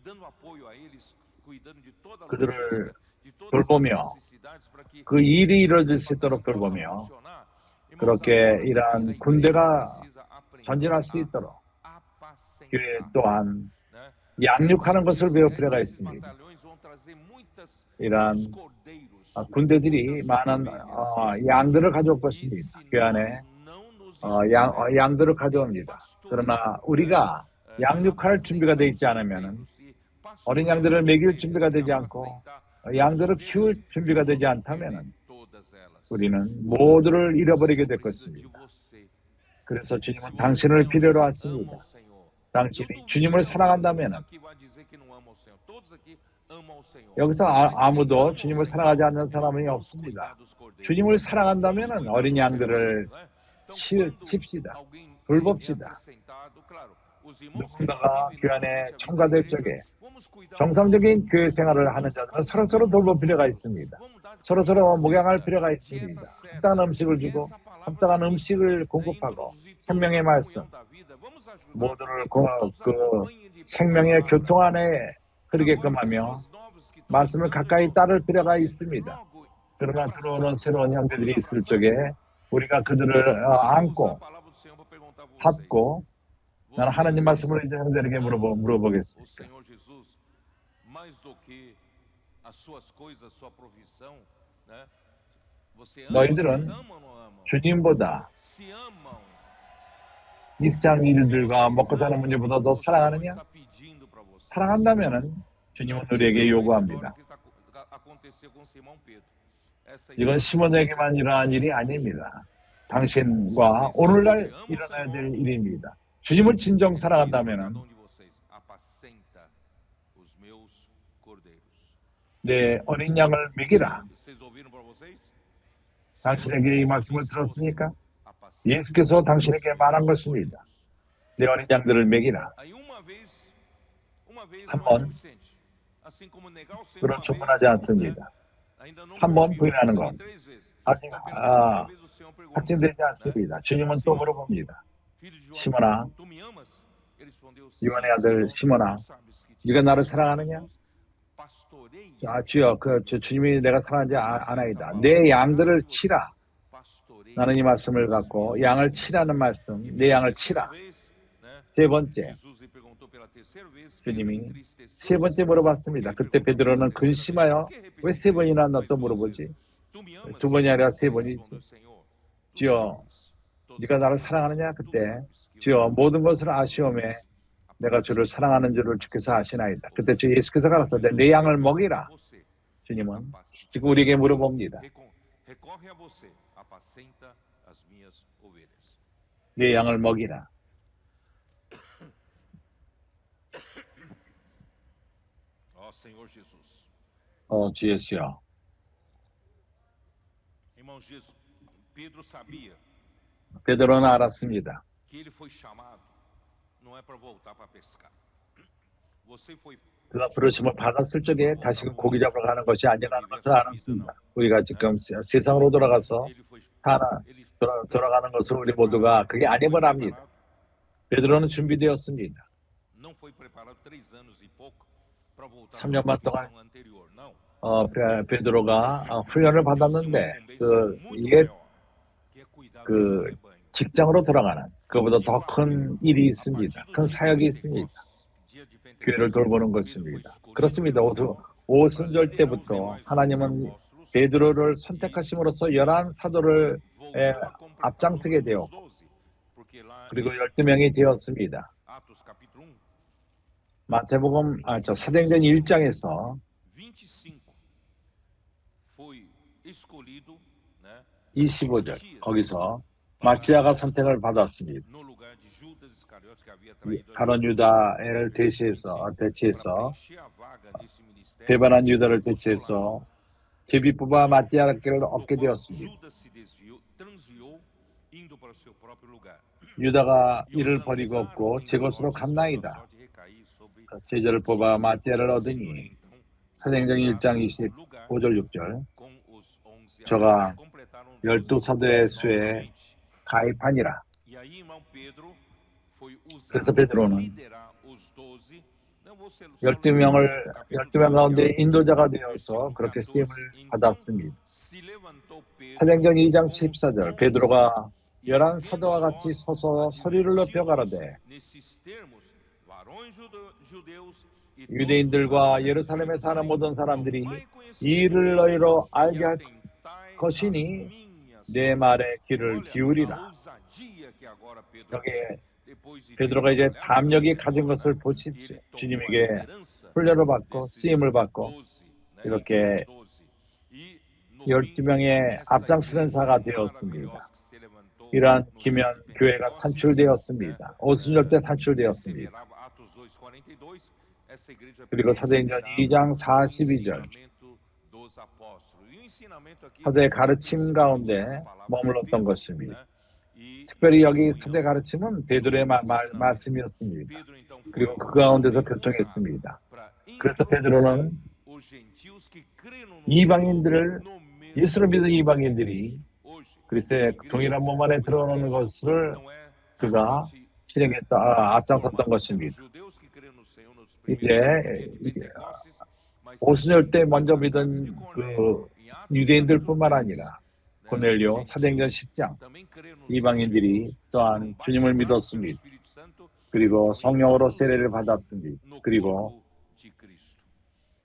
그들을 돌보며 그 일이 이루어질 수 있도록 돌보며 그렇게 이러한 군대가 전진할 수 있도록 교회 또한 양육하는 것을 배울 필요가 있습니다. 이러한 군대들이 많은 양들을 가져올 것입니다. 그 안에 양들을 가져옵니다. 그러나 우리가 양육할 준비가 되어 있지 않으면 어린 양들을 먹일 준비가 되지 않고 양들을 키울 준비가 되지 않다면 우리는 모두를 잃어버리게 될 것입니다. 그래서 주님은 당신을 필요로 하십니다. 당신이 주님을 사랑한다면 여기서 아무도 주님을 사랑하지 않는 사람이 없습니다. 주님을 사랑한다면 어린 양들을 칩시다. 돌봅시다. 누군가가 교회 첨가될 적에 정상적인 교회 생활을 하는 자들은 서로서로 돌볼 필요가 있습니다. 서로서로 목양할 필요가 있습니다. 합당한 음식을 주고 합당한 음식을 공급하고 생명의 말씀 모두를 그 생명의 교통 안에 흐르게끔 하며 말씀을 가까이 따를 필요가 있습니다. 그러나 들어오는 새로운 형제들이 있을 적에 우리가 그들을 안고 합고 나는 하나님 말씀을 이제 형제에게 물어보겠습니다. 너희들은 주님보다 이 세상 일들과 먹고 사는 문제보다 더 사랑하느냐? 사랑한다면 주님은 우리에게 요구합니다. 이건 시몬에게만 일어난 일이 아닙니다. 당신과 오늘날 일어나야 될 일입니다. 주님을 진정 사랑한다면 내 어린 양을 먹이라. 당신에게 이 말씀을 들었으니까 예수께서 당신에게 말한 것입니다. 내 어린 양들을 먹이라. 한번 그런 충분하지 않습니다. 한번 부인하는 건 아직 확증되지 않습니다. 주님은 또 물어봅니다. 시몬아, 요한의 아들 시몬아, 네가 나를 사랑하느냐? 주여, 주님이 내가 사랑하지 않아이다. 내 양들을 치라. 나는 이 말씀을 갖고 양을 치라는 말씀, 내 양을 치라. 세 번째, 주님이 세 번째 물어봤습니다. 그때 베드로는 근심하여 왜 세 번이나 너 또 물어보지? 두 번이 아니라 세 번이지. 주여, 네가 나를 사랑하느냐? 그때 주여, 모든 것을 아시오매 내가 주를 사랑하는 줄을 주께서 아시나이다. 그때 주 예수께서 가라사대 내 양을 먹이라. 주님은 지금 우리에게 물어봅니다. 내 양을 먹이라. 주 예수여. 베드로는 알았습니다. 그가 부르심을 받았을 적에 다시금 고기 잡으러 가는 것이 아니라는 것을 알았습니다. 우리가 지금 세상으로 돌아가서 돌아가는 것을 우리 모두가 그게 아님을 압니다. 베드로는 준비되었습니다. 3년반 동안 베드로가 훈련을 받았는데 그 직장으로 돌아가는 그보다 더 큰 일이 있습니다. 큰 사역이 있습니다. 교회를 돌보는 것입니다. 그렇습니다. 오순절 때부터 하나님은 베드로를 선택하심으로써 11 사도를 앞장서게 되었고 그리고 12명이 되었습니다. 마태복음 사도행전 1장에서 25절 거기서 마티아가 선택을 받았습니다. 가론 유다를 대체해서 배반한 유다를 대체해서 제비 뽑아 마티아를 얻게 되었습니다. 유다가 이를 버리고 없고 제 것으로 갔나이다. 제자를 뽑아 마티아를 얻으니 사도행전 1장 25절 6절 저가 12사도의 수에 가입하니라. 그래서 베드로는 12명 가운데 인도자가 되어서 그렇게 쓰임을 받았습니다. 사도행전 2장 14절 베드로가 11 사도와 같이 서서 소리를 높여 가라되 유대인들과 예루살렘에 사는 모든 사람들이 이 일을 너희로 알게 할 것이니 내 말에 귀를 기울이라. 여기에 베드로가 이제 담력이 가진 것을 보십시오. 주님에게 훈련을 받고 쓰임을 받고 이렇게 12명의 앞장서는 사가 되었습니다. 이러한 기면 교회가 산출되었습니다. 오순절 때 산출되었습니다. 그리고 사도행전 2장 42절 사도의 가르침 가운데 머물렀던 것입니다. 특별히 여기 사도의 가르침은 베드로의 말씀이었습니다. 그리고 그 가운데서 교통했습니다. 그래서 베드로는 이방인들을 예수를 믿은 이방인들이 그리스도의 동일한 몸 안에 들어오는 것을 그가 앞장섰던 것입니다. 이제 오순절 때 먼저 믿은 그 유대인들뿐만 아니라 고넬료 사도행전 10장 이방인들이 또한 주님을 믿었습니다. 그리고 성령으로 세례를 받았습니다. 그리고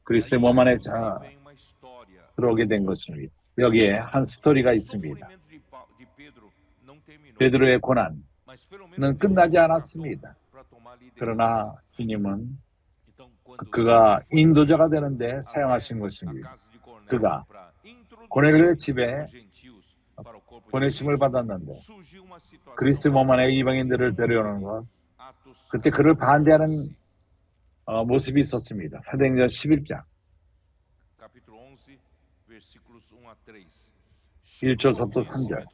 그리스도의 몸 안에 들어오게 된 것입니다. 여기에 한 스토리가 있습니다. 베드로의 고난은 끝나지 않았습니다. 그러나 주님은 그가 인도자가 되는데 사용하신 것입니다. 그가 고넬료의 집에 보내심을 받았는데 그리스도 몸 안에 이방인들을 데려오는 것, 그때 그를 반대하는 모습이 있었습니다. 사도행전 11장 1절부터 3절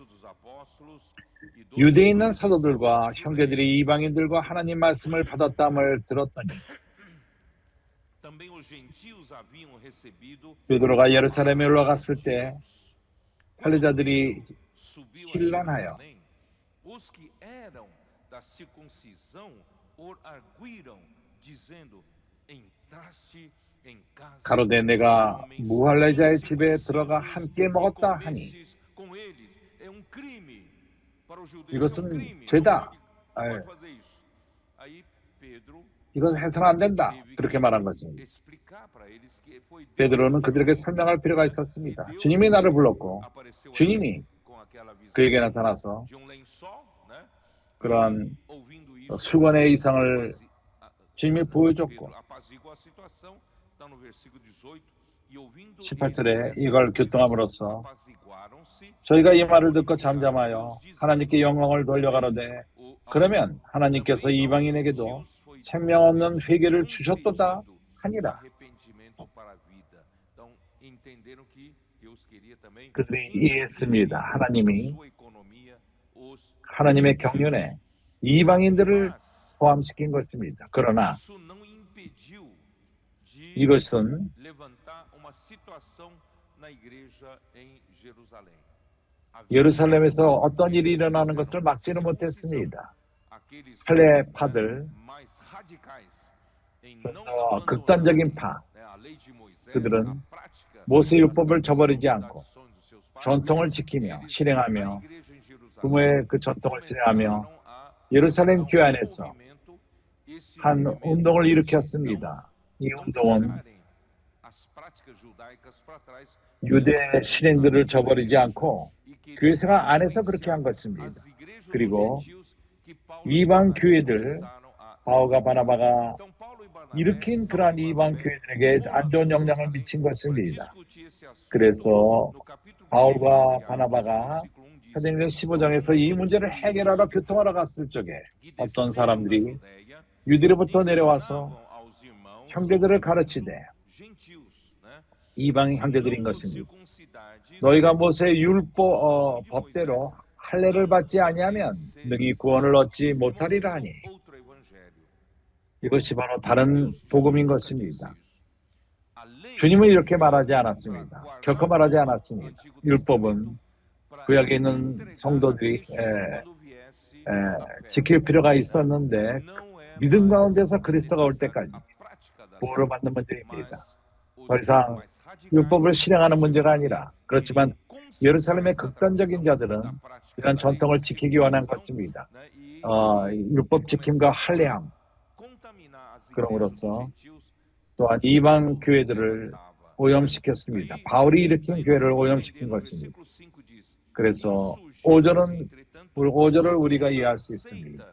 유대에 있는 사도들과 형제들이 이방인들과 하나님 말씀을 받았다함을 들었더니 베드로가 예루살렘에 올라갔을 때 할례자들이 hillan하여 가로되 내가 무할례자의 집에 들어가 함께 먹었다 하니 이것은 죄다. 이건 해서는 안 된다. 그렇게 말한 것입니다. 베드로는 그들에게 설명할 필요가 있었습니다. 주님이 나를 불렀고 주님이 그에게 나타나서 그러한 수건의 이상을 주님이 보여줬고 18절에 이걸 교통함으로써 저희가 이 말을 듣고 잠잠하여 하나님께 영광을 돌려가로되 그러면 하나님께서 이방인에게도 생명 없는 회개를 주셨도다 하니라. 그들이 이해했습니다. 하나님이 하나님의 경륜에 이방인들을 포함시킨 것입니다. 그러나 이것은 예루살렘에서 어떤 일이 일어나는 것을 막지는 못했습니다. 할례파들, 극단적인 파, 그들은 모세율법을 저버리지 않고 전통을 지키며 실행하며 부모의 그 전통을 실행하며 예루살렘 교회 안에서 한 운동을 일으켰습니다. 이 운동은 유대 신행들을 저버리지 않고 교회 생활 안에서 그렇게 한 것입니다. 그리고 이방 교회들, 바울과 바나바가 일으킨 그러한 이방 교회들에게 안 좋은 영향을 미친 것입니다. 그래서 바울과 바나바가 사도행전 15장에서 이 문제를 해결하러 교통하러 갔을 적에 어떤 사람들이 유대로부터 내려와서 형제들을 가르치되 이방 형제들인 것입니다. 너희가 모세의 법대로 할례를 받지 아니하면 능히 구원을 얻지 못하리라 하니 이것이 바로 다른 복음인 것입니다. 주님은 이렇게 말하지 않았습니다. 결코 말하지 않았습니다. 율법은 구약에 있는 성도들이 지킬 필요가 있었는데 믿음 가운데서 그리스도가 올 때까지 보호를 받는 문제입니다. 더 이상 율법을 실행하는 문제가 아니라 그렇지만 예루살렘의 극단적인 자들은 이런 전통을 지키기 원한 것입니다. 율법 지킴과 할례함, 그럼으로써 또한 이방 교회들을 오염시켰습니다. 바울이 일으킨 교회를 오염시킨 것입니다. 그래서 5절을 우리가 이해할 수 있습니다.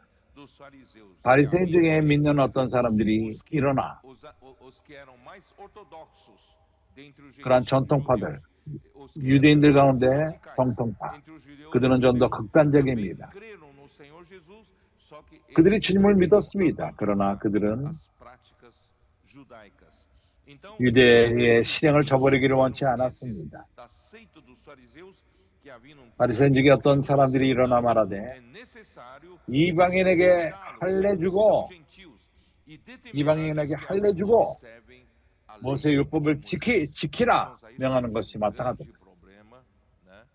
바리새인 중에 믿는 어떤 사람들이 일어나 그러한 전통파들, 유대인들 가운데 정통파, 그들은 좀 더 극단적입니다. 그들이 주님을 믿었습니다. 그러나 그들은 유대의 실행을 저버리기를 원치 않았습니다. 바리새인 중에 어떤 사람들이 일어나 말하되 이방인에게 할례 주고 모세 율법을 지키라 명하는 것이 마땅하다.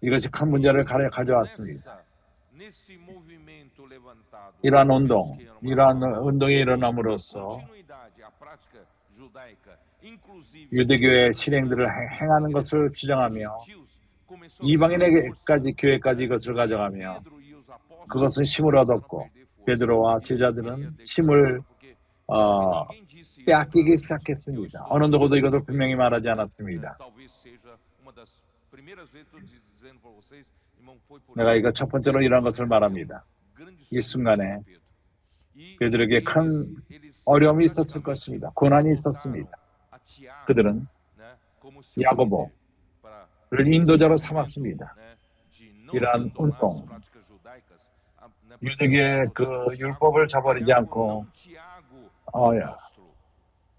이것이 큰 문제를 가져왔습니다. 이러한 운동이 일어남으로써 유대교의 실행들을 행하는 것을 주장하며 이방인에게까지 교회까지 이것을 가져가며 그것은 힘을 얻었고 베드로와 제자들은 힘을 빼앗기기 시작했습니다. 어느 누구도 이것을 분명히 말하지 않았습니다. 내가 이거 첫 번째로 이런 것을 말합니다. 이 순간에 그들에게 큰 어려움이 있었을 것입니다. 고난이 있었습니다. 그들은 야고보를 인도자로 삼았습니다. 이러한 운동, 유대교의 그 율법을 저버리지 않고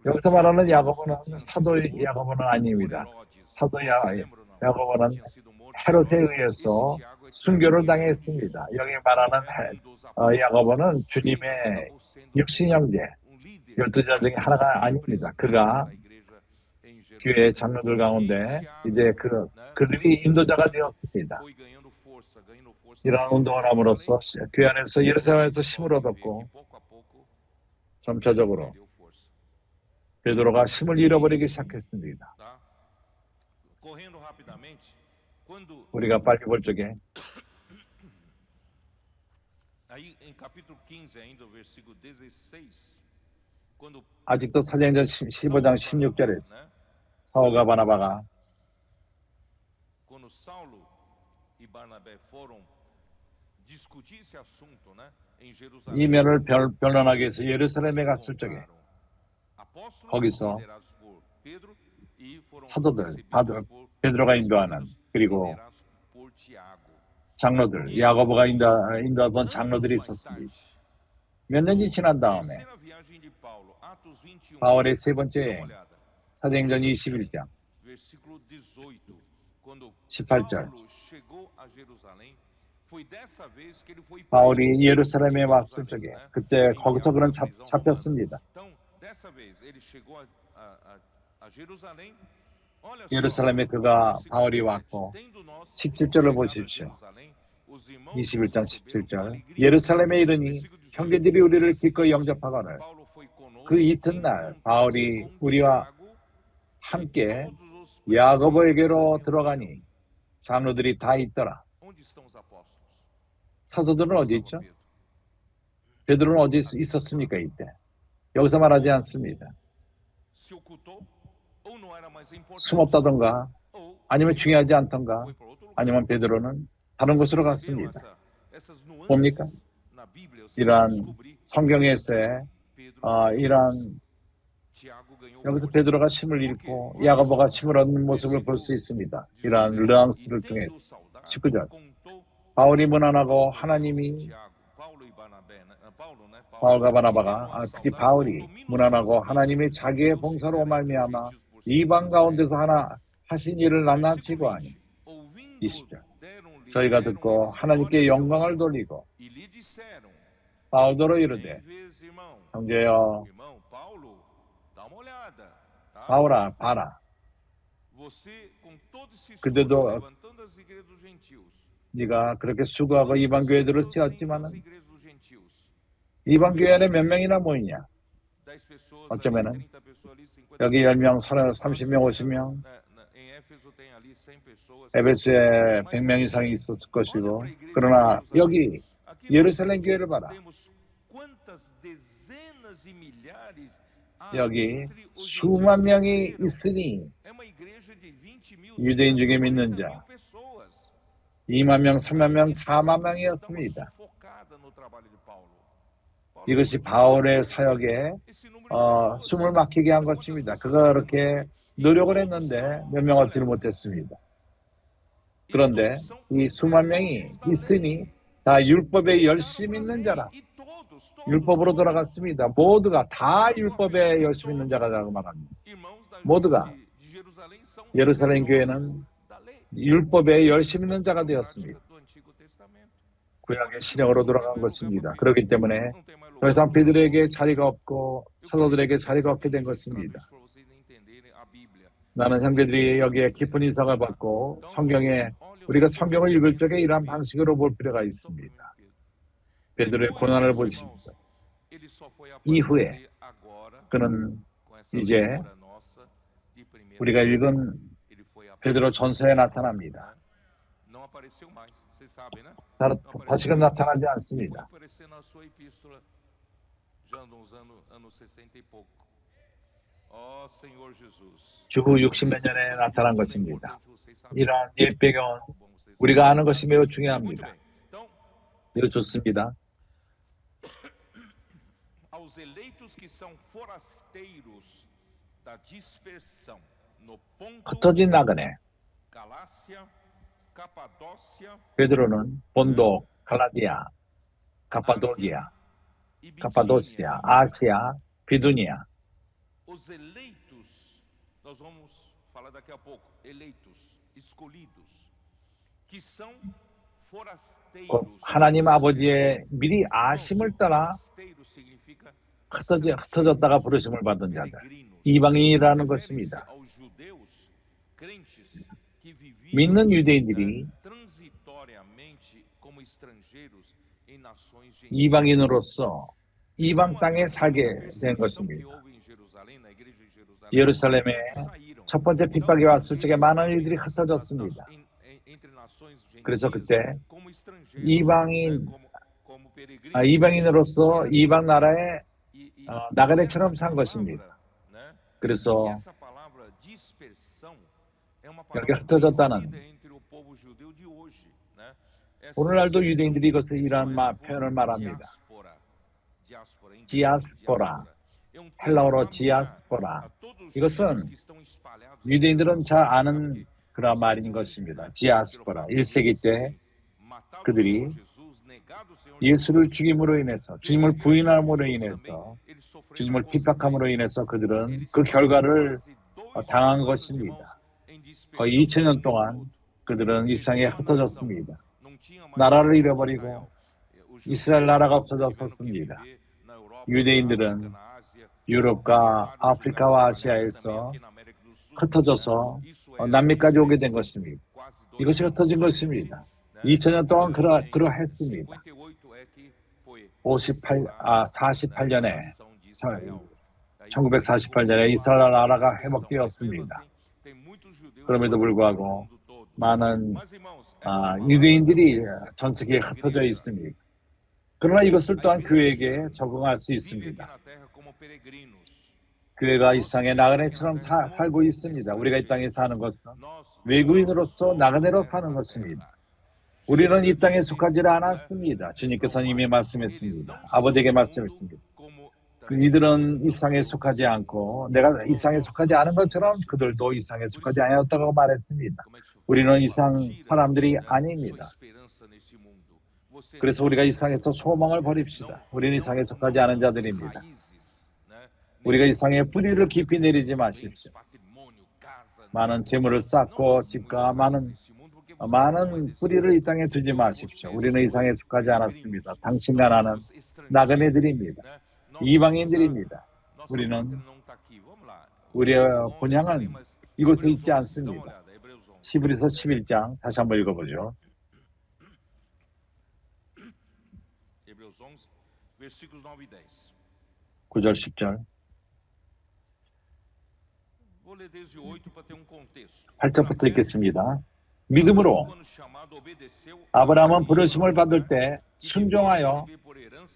여기서 말하는 야고보는 사도 야고보는 아닙니다. 사도 야고보는 헤롯에 의해서 순교를 당했습니다. 여기 말하는 야고보는 주님의 육신 형제, 12자 중에 하나가 아닙니다. 그가 교회 장로들 가운데 이제 그들이 인도자가 되었습니다. 이러한 운동을 함으로써 교회 안에서 예루살렘에서 힘을 얻었고 점차적으로 베드로가 힘을 잃어버리기 시작했습니다. 우리가 빨리 볼 적에 아직도 사도행전 15장 16절에 사울과 바나바가 이면을 변론하기 위해서 예루살렘에 갔을 적에 거기서 사도들, 베드로가 인도하는 그리고 장로들, 야고보가 인도하던 장로들이 있었습니다. 몇 년이 지난 다음에 바울의 세 번째 여행, 사도행전 21장 18절 바울이 예루살렘에 왔을 적에 그때 거기서 그는 잡혔습니다. 예루살렘에 바울이 왔고 17절을 보십시오. 21장 17절 예루살렘에 이르니 형제들이 우리를 기꺼이 영접하거늘 그 이튿날 바울이 우리와 함께 야고보에게로 들어가니 장로들이 다 있더라. 사도들은 어디 있죠? 베드로는 어디 있었습니까? 이때 여기서 말하지 않습니다. 숨었다던가 아니면 중요하지 않던가 아니면 베드로는 다른 곳으로 갔습니다. 뭡니까? 이러한 성경에서의 이러한 여기서 베드로가 힘을 잃고 야고보가 힘을 얻는 모습을 볼 수 있습니다. 이러한 르앙스를 통해서 19절 바울이 문안하고 하나님이 바울과 바나바가 특히 바울이 문안하고 하나님이 자기의 봉사로 말미암아 이방 가운데서 하나 하신 일을 낱낱이 고하니 20절 저희가 듣고 하나님께 영광을 돌리고 바울더러 이르되 형제여 바울아 봐라 그대도 네가 그렇게 수고하고 이방 교회들을 세웠지만은 이방 교회 안에 몇 명이나 모이냐? 어쩌면은 여기 10명, 30명, 50명 에베소에 100명 이상이 있었을 것이고 그러나 여기 예루살렘 교회를 봐라. 여기 수만 명이 있으니 유대인 중에 믿는 자 2만 명, 3만 명, 4만 명이었습니다. 이것이 바울의 사역에 숨을 막히게 한 것입니다. 그가 그렇게 노력을 했는데 몇 명 얻지를 못했습니다. 그런데 이 수만 명이 있으니 다 율법에 열심 있는 자라. 율법으로 돌아갔습니다. 모두가 다 율법에 열심 있는 자라고 말합니다. 모두가 예루살렘 교회는 율법에 열심 있는 자가 되었습니다. 구약의 신약으로 돌아간 것입니다. 그렇기 때문에 더 이상 베드로에게 자리가 없고 사도들에게 자리가 없게 된 것입니다. 나는 형제들이 여기에 깊은 인상을 받고 우리가 성경을 읽을 적에 이러한 방식으로 볼 필요가 있습니다. 베드로의 고난을 보십니다. 이후에 그는 이제 우리가 읽은 베드로 전서에 나타납니다. 다시금 나타나지 않습니다. 주후 60몇 년에 나타난 것입니다. 이러한 옛 배경은 우리가 아는 것이 매우 중요합니다. 매우 좋습니다. Aos eleitos que são forasteiros da dispersão no Ponto, 흩어진 나그네 Galácia, Capadócia, 베드로는 본도, 갈라디아, 가파도기아, e 가파도시아, Bitínia. 아시아, 비두니아. Os eleitos, nós vamos falar daqui a pouco, eleitos, escolhidos, que são 곧 forasteiros. 하나님 아버지의 미리 아심을 따라 Forasteiro significa 흩어졌다가 부르심을 받은 자들, peregrinos. 이방인이라는 Referem-se 것입니다. aos judeus, crentes que viviam 믿는 유대인들이 transitoriamente como estrangeiros em nações gentias. 이방인으로서 이방 땅에 살게 된 것입니다. 예루살렘에 첫 번째 핍박이 왔을 적에 많은 일들이 흩어졌습니다. 그래서 그때 이방인으로서 이방 나라에 나그네처럼 산 것입니다. 그래서 여기 흩어졌다는 오늘날도 유대인들이 이것을 이러한 표현을 말합니다. 디아스포라, 헬라어로 디아스포라. 이것은 유대인들은 잘 아는 그런 말인 것입니다. 디아스포라. 1세기 때 그들이 예수를 죽임으로 인해서, 주님을 부인함으로 인해서, 주님을 핍박함으로 인해서 그들은 그 결과를 당한 것입니다. 거의 2000년 동안 그들은 이 세상에 흩어졌습니다. 나라를 잃어버리고 이스라엘 나라가 없어졌었습니다. 유대인들은 유럽과 아프리카와 아시아에서 흩어져서 남미까지 오게 된 것입니다. 이것이 흩어진 것입니다. 2000년 동안 그러했습니다. 48년에 1948년에 이스라엘 나라가 회복되었습니다. 그럼에도 불구하고 많은 유대인들이 전 세계에 흩어져 있습니다. 그러나 이것을 또한 교회에게 적용할 수 있습니다. 교회가 이 세상에 나그네처럼 살고 있습니다. 우리가 이 땅에 사는 것은 외국인으로서 나그네로 사는 것입니다. 우리는 이 땅에 속하지 않았습니다. 주님께서는 이미 말씀했습니다. 아버지에게 말씀했습니다. 이들은 이 세상에 속하지 않고 내가 이 세상에 속하지 않은 것처럼 그들도 이 세상에 속하지 않았다고 말했습니다. 우리는 이 세상 사람들이 아닙니다. 그래서 우리가 이 세상에서 소망을 버립시다. 우리는 이 세상에 속하지 않은 자들입니다. 우리가 이 세상에 뿌리를 깊이 내리지 마십시오. 많은 재물을 쌓고 집과 많은 뿌리를 이 땅에 두지 마십시오. 우리는 이 세상에 속하지 않았습니다. 당신과 나는 나그네들입니다. 이방인들입니다. 우리의 본향은 이곳에 있지 않습니다. 히브리서 11장 다시 한번 읽어보죠. 9절 10절 8절부터 읽겠습니다. 믿음으로 quando chamado, obedeceu, 아브라함은 부르심을 받을 때 순종하여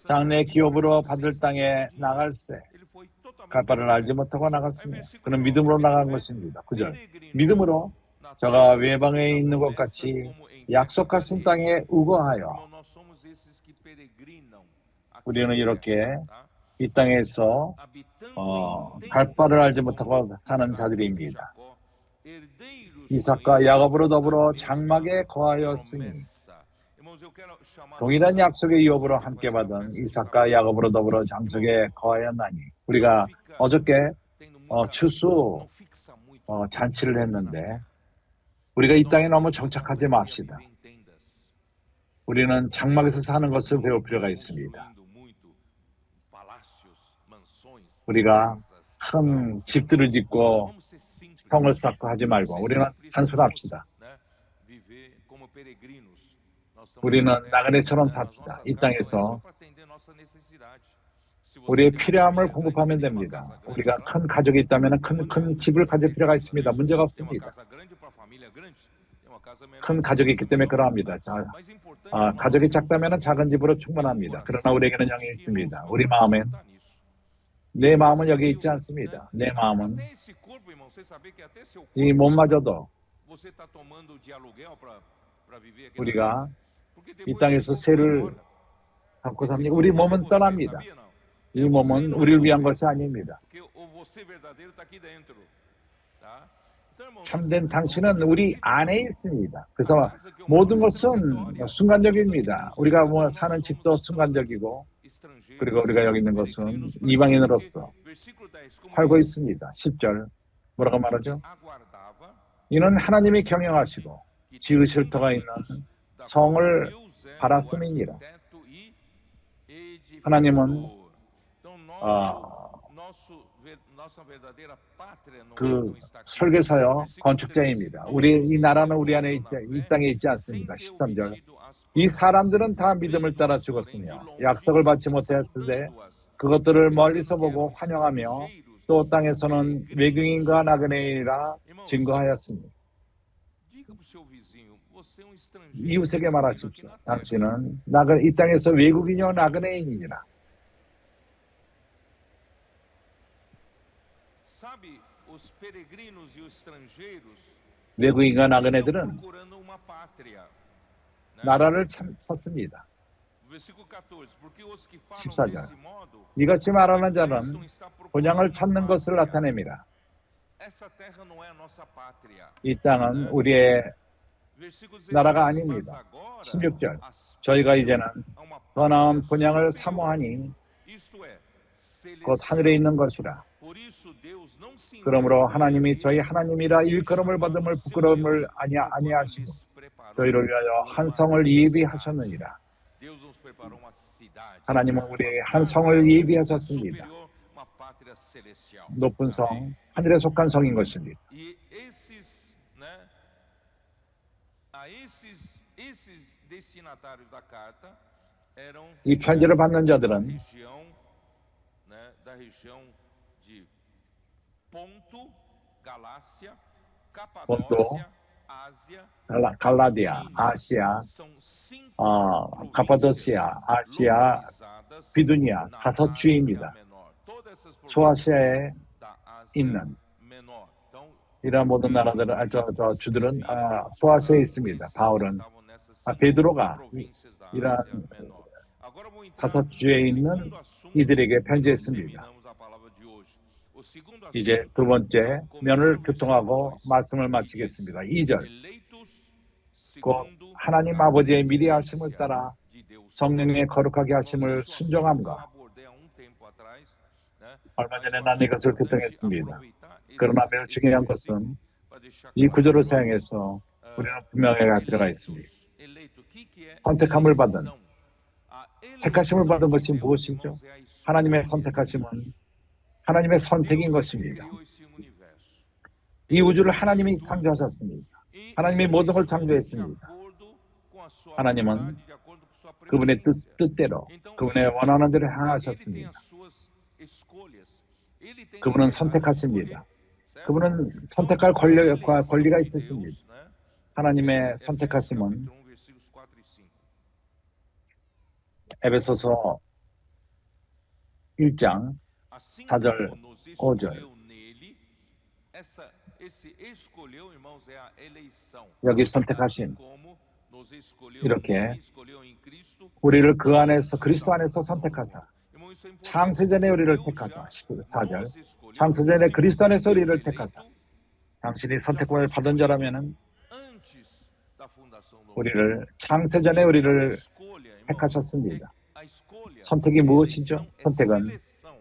장래 기업으로 받을 땅에 나갈새 ele foi totalmente 갈 바를 알지 못하고 나갔으며 그는 믿음으로 나간 것입니다. 9절 믿음으로 저가 외방에 있는 것 같이 약속하신 땅에 우거하여 Irmão, nós somos esses que peregrinam aqui 우리는 na terra, 이렇게 tá? 이 땅에서 Habitando em 갈 바를 알지 tendas 못하고 como 사는 Isaac e 자들입니다. Jacó, herdeiros 이삭과 com 야곱으로 더불어 ele da 장막에 mesma 거하였으니 promessa. Irmãos, eu quero chamar 동일한 a 약속의 atenção 유업으로 que 함께 foi 받은 confesso 이삭과 esta 야곱으로 더불어 장석에 거하였나니 우리가 어저께 tendo muita, 추수 não fixa muito 잔치를 aqui na 했는데 terra. 우리가 이 Nós 땅에 너무 estamos 정착하지 aprendendo a 맙시다. viver em tendas. 우리는 장막에서 사는 것을 배울 필요가 있습니다. Construindo muito palácios, mansões, 우리가 casas, 큰 집들을 짓고 vamos ser simples. 성을 쌓고 하지 말고 우리는 단순합시다. Né? Viver como peregrinos. Nós estamos 우리는 na terra, 나그네처럼 né? As 삽시다. nossas 이 casas não é 땅에서 só para atender nossa necessidade. Se você 우리의 tem uma 필요함을 família 공급하면 grande, tem uma 됩니다. casa grande, 우리가 claro, 큰 가족이 있다면 큰 집을 가질 필요가 있습니다. 문제가 tem uma 없습니다. casa grande para família grande, tem uma casa menor. 큰 가족이 있기 때문에 그러합니다. Mas importante, 가족이 작다면 작은 집으로 충분합니다. 그러나 우리에게는 영이 있습니다. 우리 마음엔 내 마음은 여기 있지 않습니다. 내 마음은 Até esse corpo, irmão, você sabia que até seu corpo 이 몸마저도 você está tomando de aluguel para viver aqui na 우리가 terra? Porque 이 depois 땅에서 esse corpo vai 세를 embora. 갖고 Esse 삽니다. corpo 우리 não é 몸은 você, 떠납니다. sabia, não? 이 몸은 우리를 위한 것이 아닙니다. Porque o você verdadeiro está aqui dentro, tá? Então, irmão, 참된 당신은 우리 안에 있습니다. 그래서 모든 것은 순간적입니다. 우리가 뭐 사는 집도 순간적이고 estrangeiros, 그리고 우리가 여기 있는 것은 peregrinos, 이방인으로서 versículo 10, como 살고 ele 있습니다. 10절 뭐라고 말하죠? aguardava 이는 하나님이 경영하시고 que 지으실 터가 있는 da 성을 qual Deus é o 바랐음이니라. arquiteto e edificador. 하나님은 Então, nossa verdadeira pátria não 그 está aqui. 설계사요 Versículo 건축자입니다. 13, 우리 이 나라는 우리 안에 이 땅에 있지 않습니다. 13절 이 사람들은 다 믿음을 따라 죽었으며 약속을 받지 못했을 때 그것들을 멀리서 보고 환영하며 또 땅에서는 외국인과 나그네이라 증거하였습니다. Diga para o seu vizinho, você é um estrangeiro. 이웃에게 aqui 말하십시오. na terra. 당신은 이 땅에서 외국인이요 나그네인이니라. Sabe, os peregrinos e os estrangeiros 외국인과 estão 나그네들은 procurando uma pátria. né? 나라를 찾습니다. Versículo 14. Porque os que falam 14절. desse modo 이같이 말하는 자는 manifestam estar procurando 본향을 uma 찾는 것을 pátria. 나타냅니다. Essa terra não é a nossa pátria. 이 땅은 우리의 Versículo 16. 나라가 Mas 아닙니다. agora 16절 aspiram 저희가 이제는 a uma 더 나은 pátria 본향을 superior. 사모하니 Isto é, 곧 하늘에 있는 것이라. Por isso Deus não se 그러므로 envergonha 하나님이 저희 deles, 하나님이라 se 일컬음을 chamando 받음을 seu 부끄러움을 Deus, 아니하시고 lhes preparou 저희를 위하여 한 uma 성을 cidade. 예비하셨느니라. Deus nos preparou uma cidade. 하나님은 우리에게 한 uma 성을 pátria 예비하셨습니다. superior, uma pátria celestial. 높은 Amém? 성, 하늘에 속한 성인 것입니다. E esses, né, esses destinatários da carta eram 이 편지를 받는 da 자들은 região, né, da região de Ponto, Galácia, Capadócia, Ásia, 갈라디아, 아시아, são 5 카파도시아, 아시아, 비두니아 다섯 주입니다. 소아시아에 있는 이러한 모든 나라들은 주들은 소아시아에 있습니다. 바울은 베드로가 이러한 다섯 주에 있는 이들에게 편지했습니다. 이제 두 번째 면을 교통하고 말씀을 마치겠습니다. 2절 곧 하나님 아버지의 미리 하심을 따라 성령의 거룩하게 하심을 순종함과 얼마 전에 난 이것을 교통했습니다. 그러나 매우 중요한 것은 이 구절을 사용해서 우리는 분명하게 할 필요가 있습니다. 선택함을 받은 택하심을 받은 것이 무엇이죠? 하나님의 선택하심은 하나님의 선택인 것입니다. 이 우주를 하나님이 창조하셨습니다. 하나님이 모든 걸 창조했습니다. 하나님은 그분의 뜻대로 그분의 원하는 대로 행하셨습니다. 그분은 선택하십니다. 그분은 선택할 권리가 있으십니다. 하나님의 선택하심은 capítulo 1, versículos 4 e 5. 에베소서 1장 Assim 4절, como nos 5절. escolheu nele, esse escolheu, irmãos, é a eleição. 여기 Assim 선택하심, como nos escolheu 이렇게 nele, escolheu em Cristo, 우리를 그 안에서 antes 그리스도 da 안에서 fundação do 선택하사 mundo. Irmão, isso é importante. 창세전에 우리를 Deus 택하사 já 4절 nos escolheu. 창세전에 Se 그리스도 você 안에서 foi 우리를 eleito 택하사 당신이 já 선택을 foi 받은 escolhido 자라면은 antes da fundação do mundo. 우리를 창세전에 E a 우리를 escolha, irmãos, 택하셨습니다. a escolha, 선택이 a 무엇이죠? eleição, é 선택은 seleção.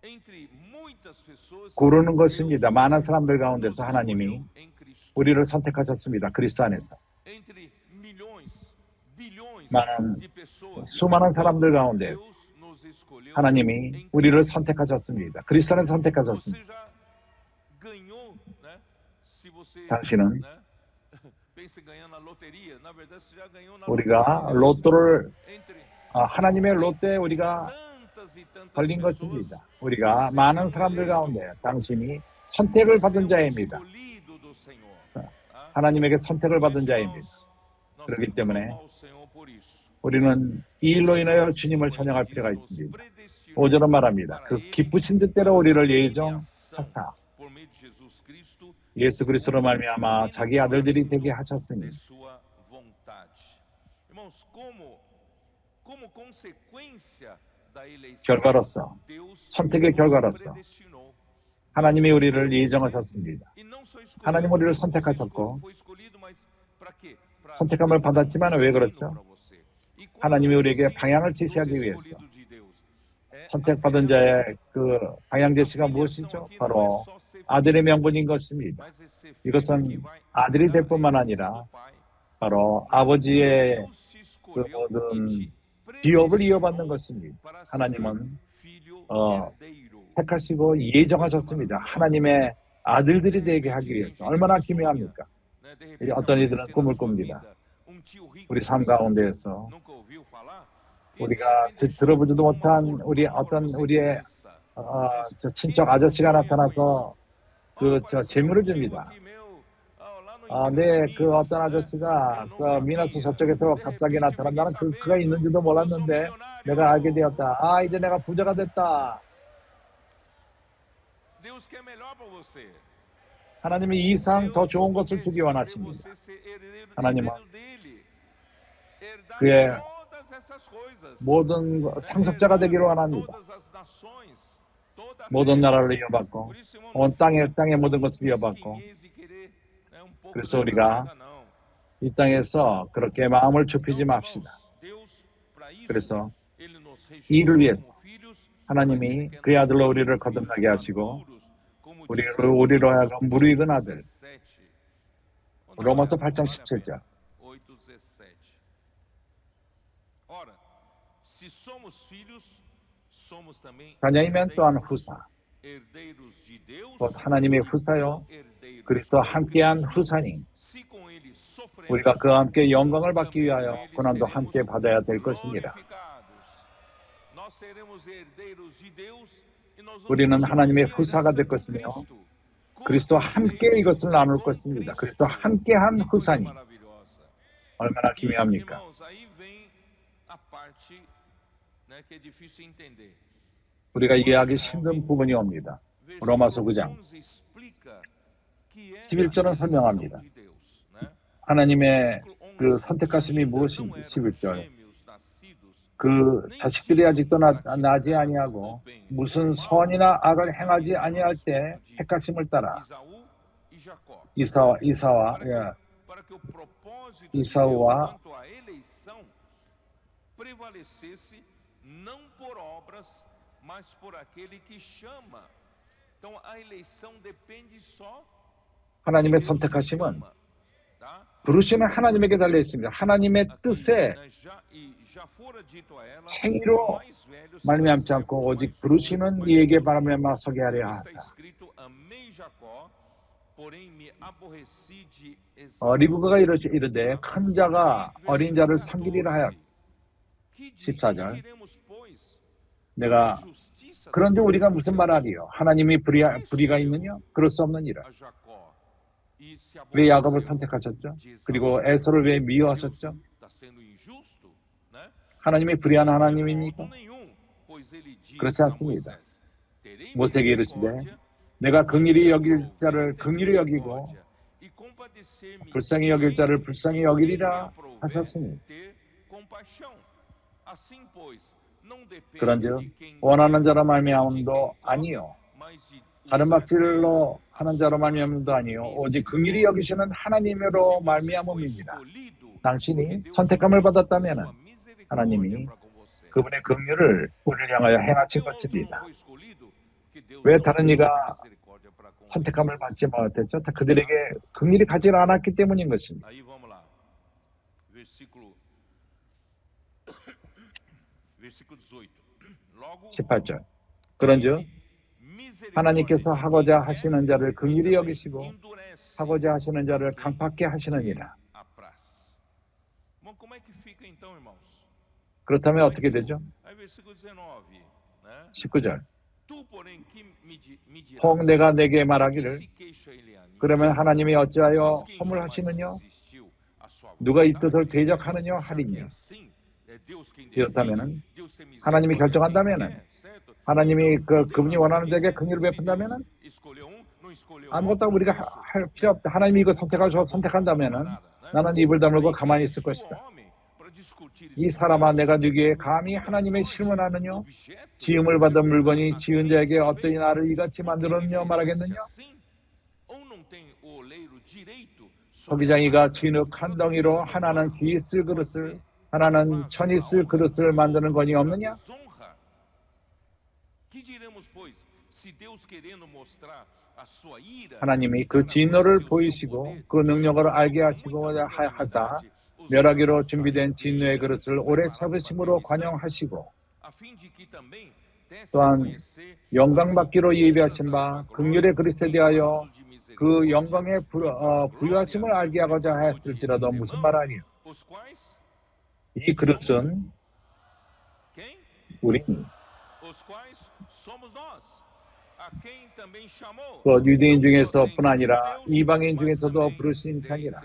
Entre muitas pessoas, 고르는 것입니다. Deus 많은 사람들 nos 가운데서 하나님이 escolheu em Cristo. 우리를 선택하셨습니다. 그리스도 안에서. Entre milhões, bilhões 많은 de pessoas, 수많은 사람들 가운데 Deus nos escolheu 하나님이 em 우리를 Cristo. 선택하셨습니다. 그리스도 안에서 Você 선택하셨습니다. já ganhou, né? Se você, 당신은 né? pensa em ganhar na loteria, na verdade você já ganhou na 우리가 loteria. 로또를 Entre 하나님의 로또에 우리가 tantas e tantas 걸린 pessoas, 것입니다. 우리가 많은 사람들 가운데 당신이 선택을 받은 자입니다. escolhido do Senhor. 하나님에게 선택을 받은 Por isso, 자입니다. nós 그렇기 temos que 때문에 louvar o Senhor por isso. 우리는 이 일로 인하여 주님을 찬양할 필요가 있습니다. 5절은 말합니다. 그 기쁘신 뜻대로 우리를 예정하사 por meio de Jesus Cristo, 예수 그리스도로 말미암아 자기 아들들이 되게 하셨으니 de sua vontade. Irmãos, como consequência da eleição, 결과로서 Deus 선택의 nos 결과로서 predestinou. 하나님이 우리를 예정하셨습니다. E não só escolheu, 하나님 우리를 você 선택하셨고 foi escolhido, mas para quê? Para 선택함을 받았지만 왜 그렇죠? para você. E qual 하나님이 é o 우리에게 destino 방향을 dos 제시하기 위해서 escolhidos de Deus? É a 선택받은 filiação. 자의 그 방향 제시가 무엇이죠? 바로 아들의 명분인 것입니다. Mas esse filho 이것은 que vai 아들이 될 herdar 뿐만 a herança 아니라 do pai. 바로 아버지의 Deus te escolheu 그 모든 e te 기업을 이어받는 predestinou 것입니다. para ser 하나님은 filho 어, herdeiro. 택하시고 예정하셨습니다. 하나님의 아들들이 되게 하기 위해서. 얼마나 기묘합니까? Né? De repente, 어떤 이들은 aparecer 꿈을 na sua 꿉니다. vida um tio rico 우리 que 삶 você 가운데에서 nunca ouviu falar, e de 우리가 repente deixou 들어보지도 uma 못한 fortuna 우리 para 어떤 você 우리의 herança. 저 친척 아저씨가 나타나서 그 저 재물을 줍니다. 네, 그 어떤 아저씨가 그 미너스 저쪽에서 갑자기 나타난 나는 그가 있는지도 몰랐는데 내가 알게 되었다. 아, 이제 내가 부자가 됐다. Deus quer melhor para você. 하나님이 이 이상 더 좋은 것을 Deus 주기 quer fazer 원하십니다. você ser herdeiro 하나님은 dele. Herdar 그의 todas essas coisas. 모든 상속자가 되기를 원합니다. Todas as nações, toda a 모든 terra. 나라를 이어받고 Por isso, irmão, 온 땅의 모든 것을 이어받고 mesquinhez de querer, né, um pouco 그래서 dessa 우리가 vida, não. 이 땅에서 그렇게 마음을 좁히지 Então, 맙시다. irmãos, Deus, para isso, 그래서 ele nos 이를 registrou 위해서 como filhos, 하나님이 mas ele quer 그의 nos 아들로 fazer 우리를 filhos 거듭나게 하시고 maduros, como 우리를 diz 우리로 하여금 무르익은 아들. 17. 로마서 8장 17절. 8:17. Ora, se somos filhos, somos também 자녀이면 또한 후사. herdeiros de Deus, 곧 하나님의 후사요 herdeiros 그리스도 de 함께한 Cristo. 후사니 Se com ele sofremos, 우리가 그와 함께 영광을 받기 também 위하여 com ele 고난도 seremos 함께 받아야 될 것이니라. glorificados. Nós seremos herdeiros de Deus e nós vamos 우리는 하나님의 dividir a 후사가 herança 될 com 것이며 Cristo. 그리스도와 함께 이것을 나눌 Com 것입니다. Cristo. 그리스도 함께한 Que coisa 후사니 maravilhosa. 얼마나 E, 기묘합니까? irmãos, aí vem a parte, né, que é difícil entender. 우리가 이해하기 힘든 부분이 옵니다. 로마서 9장 11절은 설명합니다. 하나님의 그 선택하심이 무엇인지 11절 그 자식들이 아직도 나지 아니하고 무슨 선이나 악을 행하지 아니할 때 택하심을 따라 이사와 prevalecesse não por obras, mas por aquele que chama. Então a eleição depende só 하나님의 de Deus que 선택하심은 chama, tá? 부르시는 하나님에게 달려 있습니다. 하나님의 Aqui, 뜻에 né, já fora dito a ela, 행위로 o mais velho será 말미암지 servo 않고 do 오직 mais 부르시는 novo, 이에게 mas 말미암아 서게 하려 como está 하다. escrito, amei Jacó, porém me aborreci de 리브가가 이르되 큰 자가 어린 자를 섬기리라 하였. 14절. 내가 그런데 우리가 무슨 말하리요? 하나님이 불의가 있느냐? 그럴 수 없느니라. E se 왜 야곱을 aborreceu 선택하셨죠? de Esaú, 그리고 에서를 왜 Deus 미워하셨죠? está sendo injusto, né? 하나님이 불의한 De 하나님입니까? modo nenhum, pois ele 그렇지 disse a 않습니다. Moisés: terei 모세에게 이르시되 misericórdia 내가 de quem 긍휼히 me 여길 aprove, 자를 ter 긍휼히 여기고 misericórdia e compadecer-me 불쌍히 de 여길 자를 불쌍히 quem me 여기리라 aprouver 하셨으니 ter compaixão. Assim, pois, não depende 그런즉 de quem 원하는 quer 자로 ou de 말미암음도 quem come, 아니요 mas de 다른 usar Deus 박질로 a 하는 자로 sua 말미암음도 아니요 오직 긍휼히 misericórdia. 여기시는 Se 하나님으로 você foi 말미암음입니다. escolhido, porque 당신이 Deus 선택함을 usou a 받았다면은 sua misericórdia 하나님이 para com você. 그분의 긍휼을 우리를 향하여 Por que 행하신 o outro não 것입니다. foi escolhido? Porque Deus 왜 não 다른 usou 이가 de misericórdia para com eles. 선택함을 받지 못했죠? 다 그들에게 긍휼이 가지 않았기 때문인 것입니다. Aí vamos lá. Versículo 18. Logo 18절 그런즉 하나님께서 하고자 하시는 자를 긍휼히 여기시고 하고자 하시는 자를 강팍케 하시느니라. Bom, como é que fica então, irmãos? 그렇다면 어떻게 되죠? Aí versículo 19, né? 19절 Tu, porém, que me dirás, 혹 내가 내게 de que 말하기를 se queixa ele a mim? 그러면 하나님이 어찌하여 Pois quem jamais 허물하시느냐 resistiu à sua 누가 이 vontade? 뜻을 대적하느냐 Já que 하리냐. assim, é Deus quem 이렇다면은 define, Deus tem 하나님이 misericórdia 결정한다면은 quem quer, certo? 하나님이 Então, 그분이 원하는 자에게 긍휼을 베푼다면은 escolheu não escolheu 아무것도 outro, 우리가 isso 할 필요 없다. 하나님이 이거 선택하셔 선택한다면은 나는 입을 다물고 가만히 있을 것이다. 이 사람아 내가 누기에 감히 하나님의 실문하느냐 지음을 받은 물건이 지은 자에게 어떠히 나를 이같이 만들었느냐 말하겠느냐. 서기장이가 진흙 한 덩이로 하나는 귀 쓸 그릇을 하나는 천이 쓸 그릇을 만드는 건이 없느냐. 하나님이 그 진노를 보이시고 그 능력을 알게 하시고 하사 멸하기로 준비된 진노의 그릇을 오래 참으심으로 관용하시고 또한 영광받기로 예비하신 바 긍휼의 그릇에 대하여 그 영광의 부유하심을 알게 하고자 하였을지라도 무슨 말 아니요. 이 그릇은 우리 그 유대인 중에서뿐 아니라 이방인 중에서도 부르신 자니라.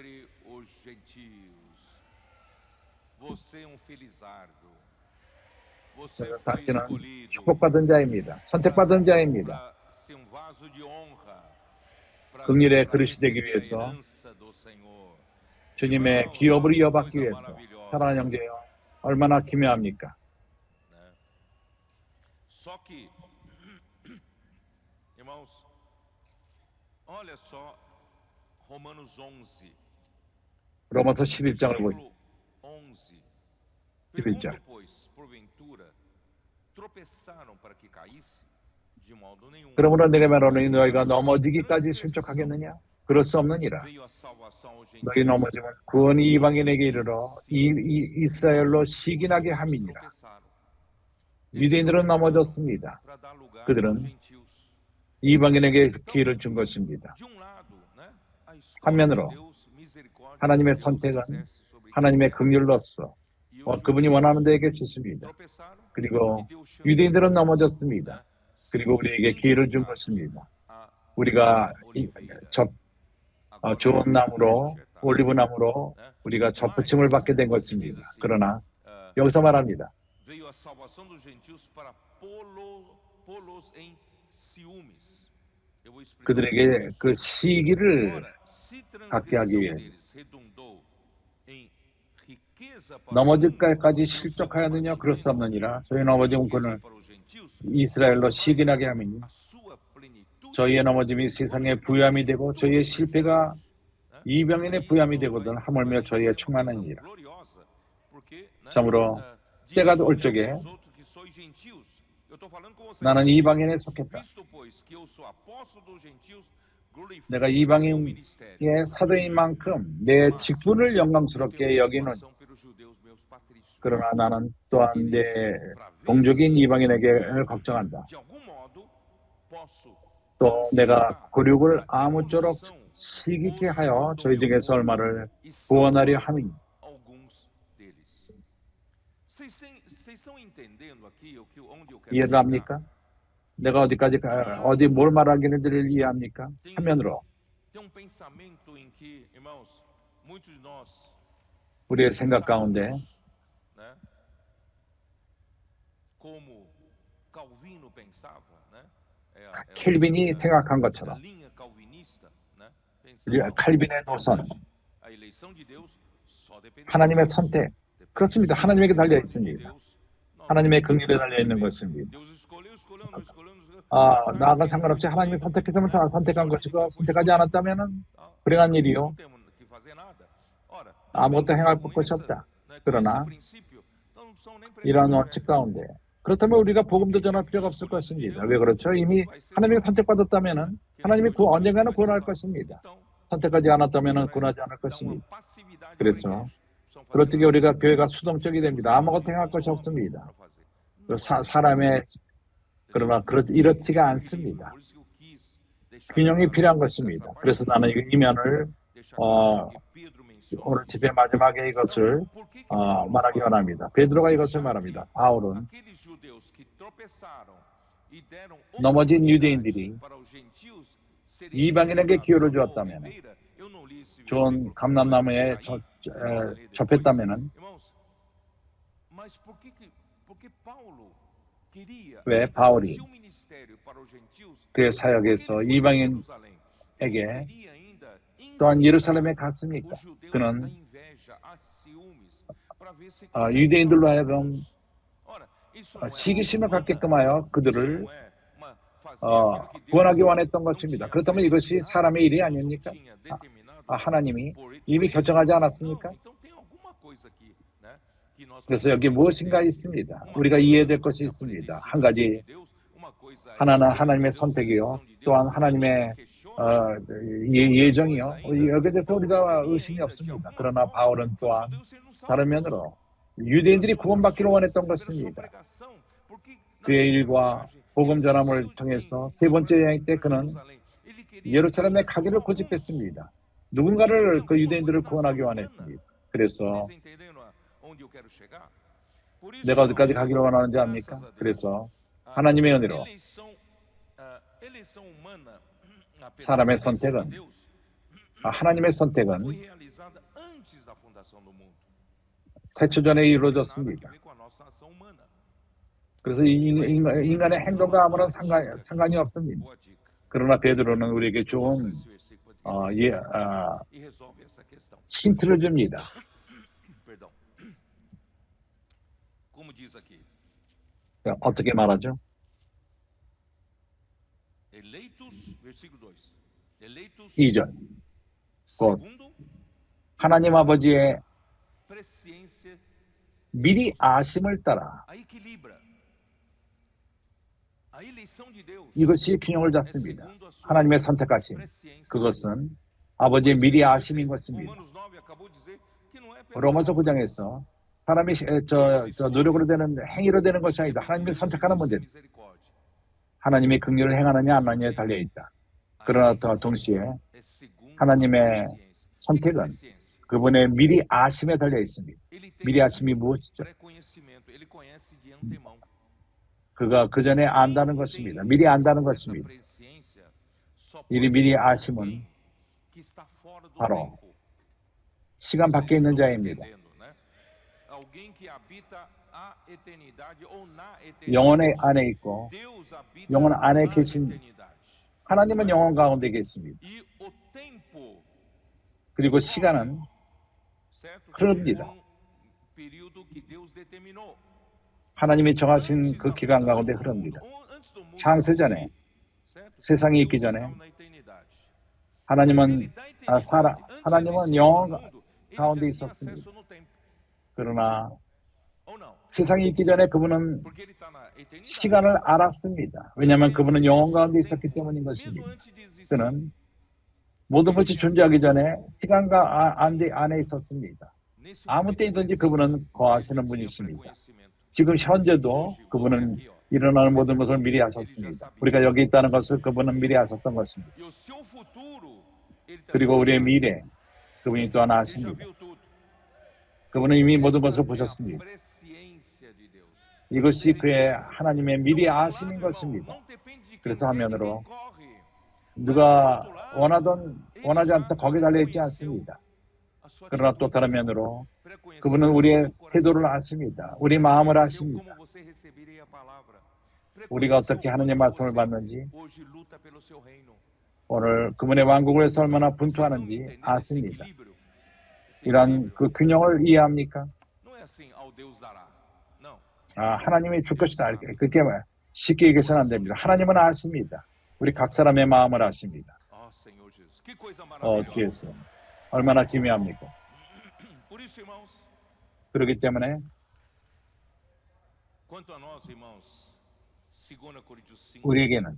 당신은 축복받은 자입니다. 선택받은 자입니다. 긍휼의 그릇이 되기 위해서 주님의 기업을 이어받기 위해서 사랑하는 형제여 얼마나 기묘합니까? Só que, irmãos, olha só Romanos 11. 로마서 11장을 보죠. 11. 11절. Pergunto, pois, porventura, tropeçaram para que caísse? De modo nenhum. 그러므로 내게 말하노니 너희가 넘어지기까지 실족하겠느냐? 그럴 수 없느니라. Veio a salvação ao 너희 gentio. 넘어지면 구원이 이방인에게 이르러 이스라엘로 시기나게 함이니라. 유대인들은 넘어졌습니다. Para dar lugar aos 그들은 gentios. 이방인에게 기회를 준 것입니다. De um lado, né, a escolha 한면으로 de Deus, misericórdia 하나님의 de Deus 선택은 exerce sobre 하나님의 quem quer. 긍휼로서 E os 그분이 원하는 데에게 주십니다. tropeçaram 그리고 e Deus chance 유대인들은 para 넘어졌습니다. 그리고 우리에게 기회를 준 것입니다. 우리가 좋은 나무로 올리브 나무로 우리가 접붙임을 받게 된 것입니다. 그러나 여기서 말합니다. veio a salvação dos gentios para pô-los em ciúmes. Eu vou explicar. 그들에게 그 시기를 Ora, se 갖게 하기 transgressão 위해서. deles redundou em riqueza para 넘어질까지 실족하였느냐 그럴 수 없느니라. 저희 넘어짐은 그는 para os gentios, 이스라엘로 시기나게 함이니 a sua plenitude 저희의 넘어짐이 세상의 부함이 되고 저희의 실패가 이방인의 부함이 되거든 하물며 저희의 충만하니라. gloriosa, porque, né, 참으로 diz 때가 올 aos 적에 outros que sois gentios. Eu estou falando com vocês. 나는 이방인에 속했다. Visto, pois, que eu sou apóstolo dos gentios, glorifico 내가 o meu 이방인의 ministério. 사도인 만큼 내 직분을 영광스럽게 여기는 Preocupação pelos judeus, meus patrícios. 그러나 나는 또한 내 동족인 이방인에게 걱정한다. De algum modo, posso 또 내가 굴욕을 아무쪼록 시기케 하여 저희 중에서 얼마를 구원하려 함이니 alguns deles. Vocês estão entendendo aqui onde eu quero 이해를 chegar? 합니까? 내가 어디 뭘 말하기를 이해합니까? 화면으로 Tem um pensamento em que, irmãos, muitos de nós 우리의 생각 가운데 pensamos, né, como Calvino pensava, né? 켈빈이 생각한 a 것처럼 linha calvinista, né? Pensando, 칼빈의 노선, a eleição de Deus só depende de 하나님의 Deus. 선택, Depende 그렇습니다. da 하나님에게 달려 misericórdia de 있습니다. Deus. Não, 하나님의 긍휼에 nada 달려 a 있는 ver. 것입니다. Deus escolheu, não escolheu, não escolheu. 나하고 상관없이 하나님이 선택했으면 선택한 것이고 선택하지 않았다면 불행한 Não 일이요. temos que fazer nada. Ora, 아무것도 também 행할 com 것이 essa, 없다. né, com esse 그러나 princípio, então não precisamos nem pregar 이러한 o 원칙 evangelho. 가운데 그렇다면 우리가 복음도 전할 필요가 없을 것입니다. 왜 그렇죠? 이미 하나님이 선택받았다면 하나님이 언젠가는 구원할 것입니다. Então, 선택하지 않았다면 구원하지 않을 dá uma 것입니다. passividade 그래서 para a igreja. Precisamos fazer 그렇게 nada. 우리가 교회가 수동적이 됩니다. 아무것도 행할 것이 없습니다. 사람의 그러나 이렇지가 않습니다. 균형이 필요한 것입니다. 그래서 나는 이 면을 오늘 집회 마지막에 이것을 말하기 원합니다. 베드로가 이것을 말합니다. 바울은 넘어진 유대인들이 이방인에게 기회를 주었다면, 좋은 감람나무에 접했다면 왜 바울이 그의 사역에서 이방인에게 또한 예루살렘에 갔습니까? 그는 유대인들로 하여금 시기심을 갖게끔 하여 그들을 구원하기 원했던 것입니다. 그렇다면 이것이 사람의 일이 아닙니까? 하나님이 이미 결정하지 않았습니까? 그래서 여기 무엇인가 있습니다. 우리가 이해해야 될 것이 있습니다. 한 가지, 하나는 하나님의 선택이요, 또한 하나님의 예정이요. 여기에 대해서 우리가 의심이 없습니다. 그러나 바울은 또한 다른 면으로 유대인들이 구원받기를 원했던 것입니다. 그의 일과 복음 전함을 통해서 세 번째 여행 때 그는 예루살렘에 가기를 고집했습니다. 누군가를 그 유대인들을 구원하기 원했습니다. 그래서 내가 어디까지 가기를 원하는지 압니까? 그래서 하나님의 은혜로 사람의 선택은, 하나님의 선택은 태초 전에 이루어졌습니다. 그래서 인간의 행동과 아무런 상관이 없습니다. 그러나 베드로는 우리에게 좋은 힌트를 줍니다. 어떻게 말하죠? 2절. 곧 하나님 아버지의 미리 아심을 따라, 이것이 균형을 잡습니다. 하나님의 선택하심, 그것은 아버지의 미리 아심인 것입니다. 로마서 9장에서 사람이 노력으로 되는, 행위로 되는 것이 아니다. 하나님이 선택하는 문제다. 하나님이 긍휼을 행하느냐 안 하느냐에 달려있다. 그러나 또 동시에 하나님의 선택은 그분의 미리 아심에 달려 있습니다. 미리 아심이 무엇이죠? 그가 그 전에 안다는 것입니다. 미리 안다는 것입니다. 이 미리 아심은 바로 시간 밖에 있는 자입니다. 영혼 안에 있고 영혼 안에 계신 하나님은 영혼 가운데 계십니다. 그리고 시간은 흐릅니다. 하나님이 정하신 그 기간 가운데 흐릅니다. 창세 전에, 세상이 있기 전에 하나님은 영혼 가운데 있었습니다. 그러나 세상이 있기 전에 그분은 시간을 알았습니다. 왜냐하면 그분은 영혼 가운데 있었기 때문인 것입니다. 그는 모든 것이 존재하기 전에 시간과 안에 있었습니다. 아무 때이든지 그분은 거하시는 분이십니다. 지금 현재도 그분은 일어나는 모든 것을 미리 하셨습니다. 우리가 여기 있다는 것을 그분은 미리 하셨던 것입니다. 그리고 우리의 미래, 그분이 또한 아십니다. 그분은 이미 모든 것을 보셨습니다. 이것이 그의 하나님의 미리 아심인 것입니다. 그래서 화면으로 누가 원하지 않다 거기에 달려있지 않습니다. 그러나 또 다른 면으로 그분은 우리의 태도를 아십니다. 우리 마음을 아십니다. 우리가 어떻게 하느님의 말씀을 받는지, 오늘 그분의 왕국을 위해서 얼마나 분투하는지 아십니다. 이런 그 균형을 이해합니까? 하나님이 줄 것이다. 그렇게 쉽게 얘기해서는 안 됩니다. 하나님은 아십니다. 우리 각 사람의 마음을 아십니다. 주 예수, 얼마나 기묘합니까? 그렇기 때문에 우리에게는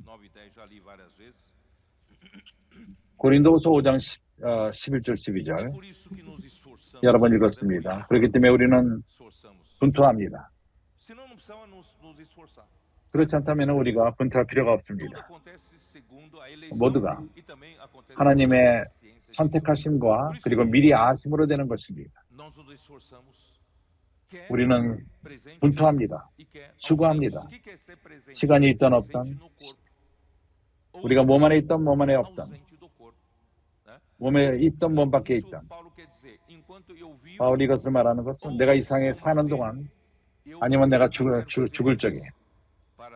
고린도후서 5장 11절 12절 여러 번 읽었습니다. 그렇기 때문에 우리는 분투합니다. 그렇지 않다면 우리가 분투할 필요가 없습니다. 모두가 하나님의 선택하심과 그리고 미리 아심으로 되는 것입니다. 우리는 분투합니다. 수고합니다. 시간이 있든 없든, 우리가 몸 안에 있든 몸 안에 없든, 몸에 있든 몸 밖에 있든, 바울이 이것을 말하는 것은 내가 이 세상에 사는 동안 아니면 내가 죽을 적에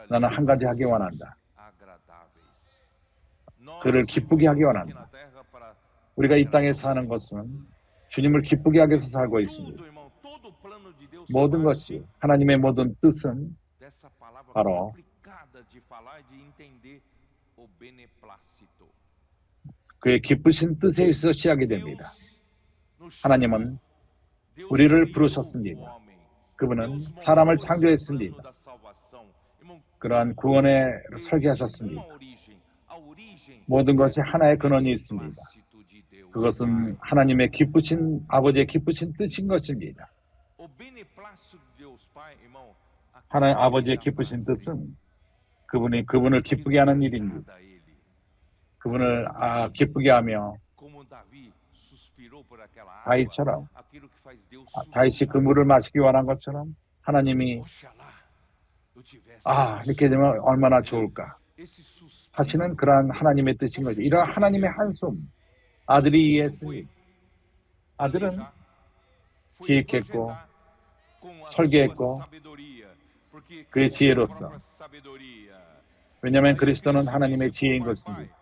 나는 한 가지 하기 원한다. 그를 기쁘게 하기 원한다. 우리가 이 땅에 사는 것은 주님을 기쁘게 하기 위해서 살고 있습니다. 모든 것이, 하나님의 모든 뜻은 바로 그의 기쁘신 뜻에 있어 시작이 됩니다. 하나님은 우리를 부르셨습니다. 그분은 사람을 창조했습니다. 그러한 구원에 설계하셨습니다. 모든 것이 하나의 근원이 있습니다. 그것은 하나님의 기쁘신, 아버지의 기쁘신 뜻인 것입니다. 하나님 아버지의 기쁘신 뜻은 그분을 기쁘게 하는 일입니다. 그분을 기쁘게 하며 다윗처럼, 다윗이 그 물을 마시기 원한 것처럼 하나님이 이렇게 되면 얼마나 좋을까 하시는 그러한 하나님의 뜻인 거죠. 이러한 하나님의 한숨 아들이 이해했습니다. 아들은 기획했고 설계했고 그의 지혜로서, 왜냐하면 그리스도는 하나님의 지혜인 것입니다.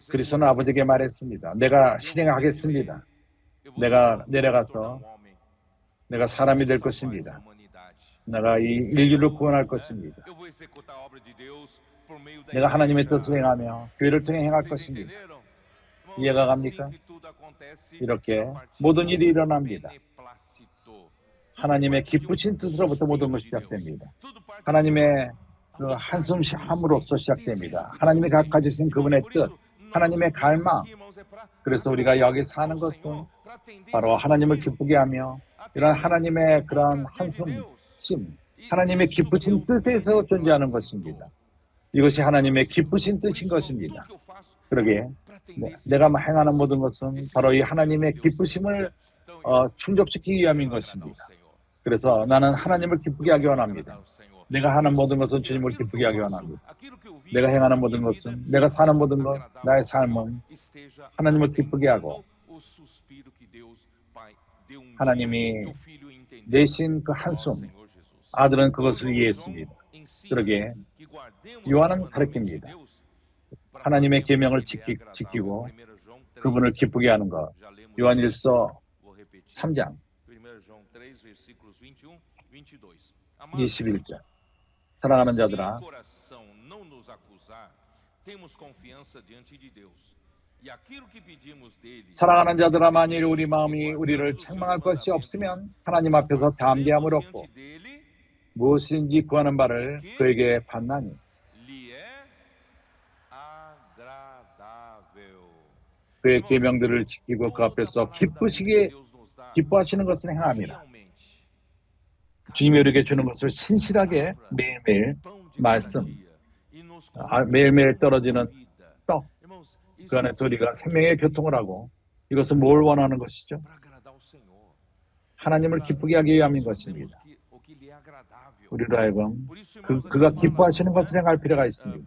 그리스도는 아버지에게 말했습니다. 내가 실행하겠습니다. 내가 내려가서 내가 사람이 될 것입니다. 내가 이 인류를 구원할 것입니다. 내가 하나님의 뜻을 행하며 교회를 통해 행할 것입니다. 이해가 갑니까? 이렇게 모든 일이 일어납니다. 하나님의 기쁘신 뜻으로부터 모든 것이 시작됩니다. 하나님의 그 한숨함으로써 시작됩니다. 하나님이 가지신 그분의 뜻, 하나님의 갈망. 그래서 우리가 여기 사는 것은 바로 하나님을 기쁘게 하며 이런 하나님의 그런 한숨심, 하나님의 기쁘신 뜻에서 존재하는 것입니다. 이것이 하나님의 기쁘신 뜻인 것입니다. 그러기에 내가 행하는 모든 것은 바로 이 하나님의 기쁘심을 충족시키기 위함인 것입니다. 그래서 나는 하나님을 기쁘게 하기 원합니다. 내가 하는 모든 것은 주님을 기쁘게 하기 원합니다. 내가 행하는 모든 것은, 내가 사는 모든 것, 나의 삶은 하나님을 기쁘게 하고 하나님이 내신 그 한숨, 아들은 그것을 이해했습니다. 그러기에 요한은 가르칩니다. 하나님의 계명을 지키고 그분을 기쁘게 하는 것. 요한일서 3장 21절. 사랑하는 자들아, 사랑하는 자들아, 만일 우리 마음이 우리를 책망할 것이 없으면 하나님 앞에서 담대함을 얻고 무엇인지 구하는 바를 그에게 받나니 그의 계명들을 지키고 그 앞에서 기뻐하시는 것을 행함이라. 주님이 우리에게 주는 것을 신실하게 매일매일 매일매일 떨어지는 떡, 그 안에서 우리가 생명의 교통을 하고, 이것은 뭘 원하는 것이죠? 하나님을 기쁘게 하기 위함인 것입니다. 우리로 하여금 그가 기뻐하시는 것을 행할 필요가 있습니다.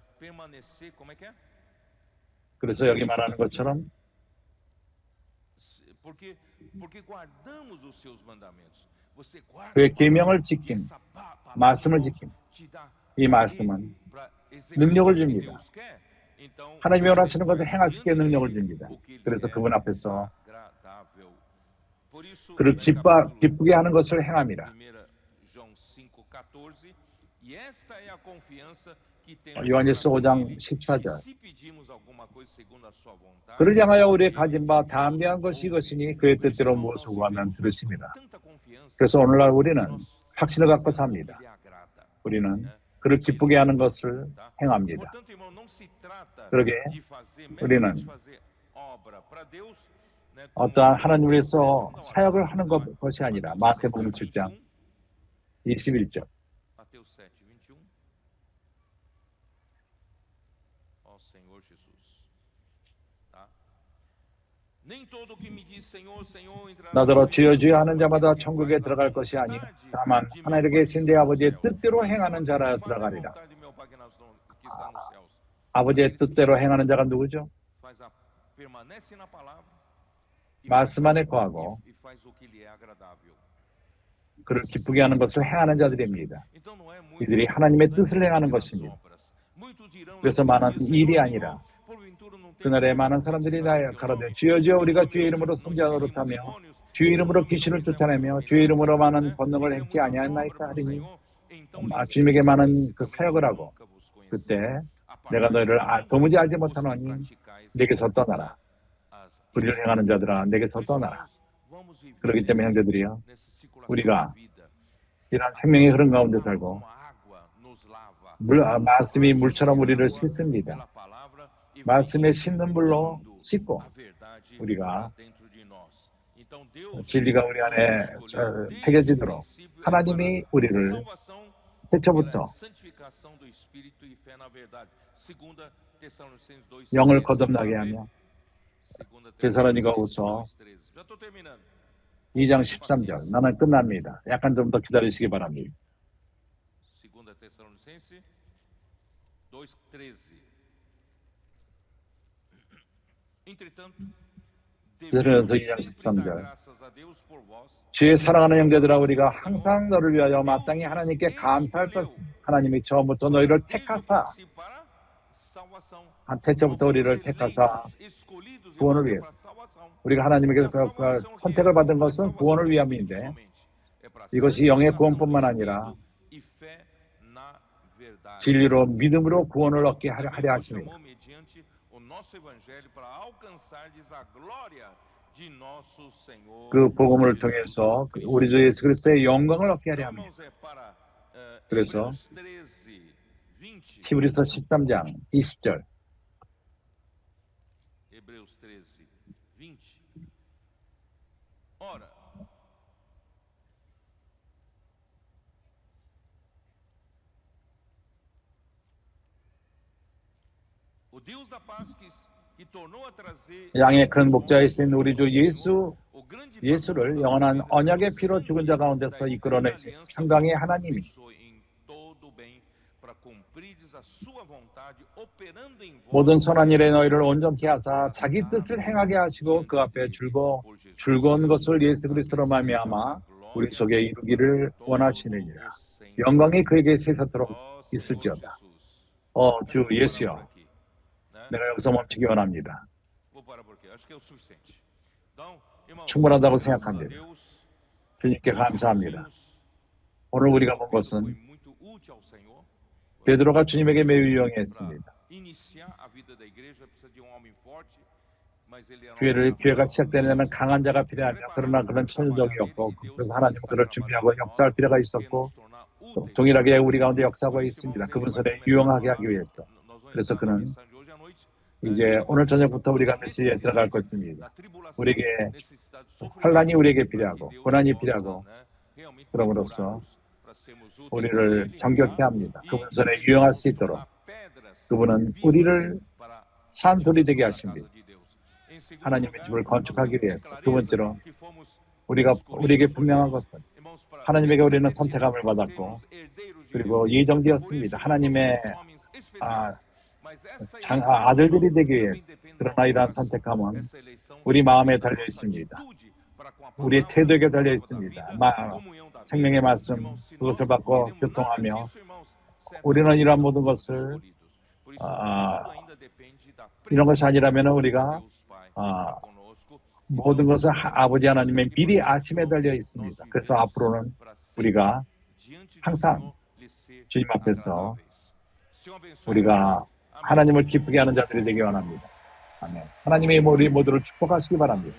그래서 여기 말하는 것처럼 porque guardamos os seus mandamentos. Você guarda 그의 a palavra, 계명을 e 지킴, essa palavra, 말씀을 irmãos, 지킴. te dá 이 poder 말씀은 para 능력을 executar o que 줍니다. Deus quer. Então, 하나님이 você 원하시는 것을 faz 행할 수 있게 diante 능력을 dele 줍니다. o que lhe 그래서 é 그분 앞에서 agradável. Por isso, 그를 né, capítulo 기쁘게 하는 것을 행함이라. 1 João 5:14, e esta é a confiança que temos 요한일서 para 5장 com ele, 14절. se pedimos alguma coisa segundo a sua vontade. 그를 향하여 우리의 가진 바 담대한 것이 이것이니 그의 뜻대로 무엇을 구하면 들으십니다. 그래서 오늘날 우리는 확신을 갖고 삽니다. 우리는 그를 기쁘게 하는 것을 행합니다. 그러게 우리는 어떠한 하나님을 위해서 사역을 하는 것이 아니라 마태복음 7장 21절 Mateus 7:21. Ó Senhor Jesus. Tá? Nem todo que me diz Senhor, Senhor entrará. 나더러 주여 주여 하는 자마다 천국에 들어갈 것이 아니 다만 하늘에 계신 내 아버지의 뜻대로 행하는 자라 들어가리라. 아버지의 뜻대로 행하는 자가 누구죠? Permanece na palavra. 말씀 안에 거하고 E faz o que lhe é agradável. 그를 기쁘게 하는 것을 행하는 자들입니다. 이들이 하나님의 뜻을 행하는 것입니다. 그래서 많은 일이 아니라 그날에 많은 사람들이 나에 가로되 주여 주여 우리가 주의 이름으로 선지자 노릇하며 주의 이름으로 귀신을 쫓아내며 주의 이름으로 많은 권능을 행치 아니하였나이까 하리니 주님에게 많은 그 사역을 하고 그때 내가 너희를 도무지 알지 못하노니 내게서 떠나라. 불의를 행하는 자들아 내게서 떠나라. 그렇기 때문에 형제들이여 우리가 이런 생명의 흐름 가운데 살고 말씀이 물처럼 우리를 씻습니다. 말씀에 씻는 물로 씻고 우리가 진리가 우리 안에 새겨지도록 하나님이 우리를 태초부터 영을 거듭나게 하며 데살로니가후서 2장 13절 나는 끝납니다. 약간 좀 더 기다리시기 바랍니다. 2 Tessalonicenses 2:13. Entretanto, 데살로니가서 2장 13절 주의 사랑하는 형제들아 우리가 항상 너를 위하여 마땅히 하나님께 감사할 것입니다. 하나님이 처음부터 너희를 택하사 태초부터 우리를 택하사 구원을 위해 우리가 하나님에게서 선택을 받은 것은 구원을 위함인데 이것이 영의 구원뿐만 아니라 진리로 믿음으로 구원을 얻게 하려 하십니다. 그 복음을 통해서 우리 주 예수 그리스도의 영광을 얻게 하려 합니다. 그래서 히브리서 13장 20절 Hebreus 13:20. Ora, o Deus da paz que tornou a trazer 양의 큰 목자이신 우리 주 예수를 영원한 언약의 피로 죽은 자 가운데서 이끌어내신 평강의 하나님이 모든 선한 일에 너희를 온전케 하사 자기 뜻을 행하게 하시고 그 앞에 즐거운 것을 예수 그리스도로 말미암아 우리 속에 이루기를 원하시느니라. 영광이 그에게 세세토록 있을지어다. 주 예수여, 내가 여기서 멈추기 원합니다. 충분하다고 생각합니다. 주님께 감사합니다. 오늘 우리가 본 것은 베드로가 주님에게 매우 유용했습니다. 교회가 시작되는 데는 강한 자가 필요하며 그러나 그런 천주적이었고 그래서 하나님은 그를 준비하고 역사할 필요가 있었고 동일하게 우리 가운데 역사하고 있습니다. 그분 손에 유용하게 하기 위해서. 그래서 그는 이제 오늘 저녁부터 우리가 메시지에 들어갈 것입니다. 우리에게 환난이 우리에게 필요하고 고난이 필요하고 그럼으로써 우리를 정결케 합니다. 그분 손에 유용할 수 있도록 그분은 우리를 산 돌이 되게 하십니다. 하나님의 집을 건축하기 위해서. 두 번째로 우리에게 분명한 것은 하나님에게 우리는 선택함을 받았고 그리고 예정되었습니다. 하나님의 아들들이 되기 위해서. 그러나 이러한 선택함은 우리 마음에 달려 있습니다. 우리의 태도에 달려 있습니다. 생명의 말씀 그것을 받고 교통하며 우리는 이러한 모든 것을 이런 것이 아니라면 우리가 모든 것을 아버지 하나님의 미리 아침에 달려 있습니다. 그래서 앞으로는 우리가 항상 주님 앞에서 우리가 하나님을 기쁘게 하는 자들이 되기 원합니다. 아멘. 하나님의 우리 모두를 축복하시기 바랍니다.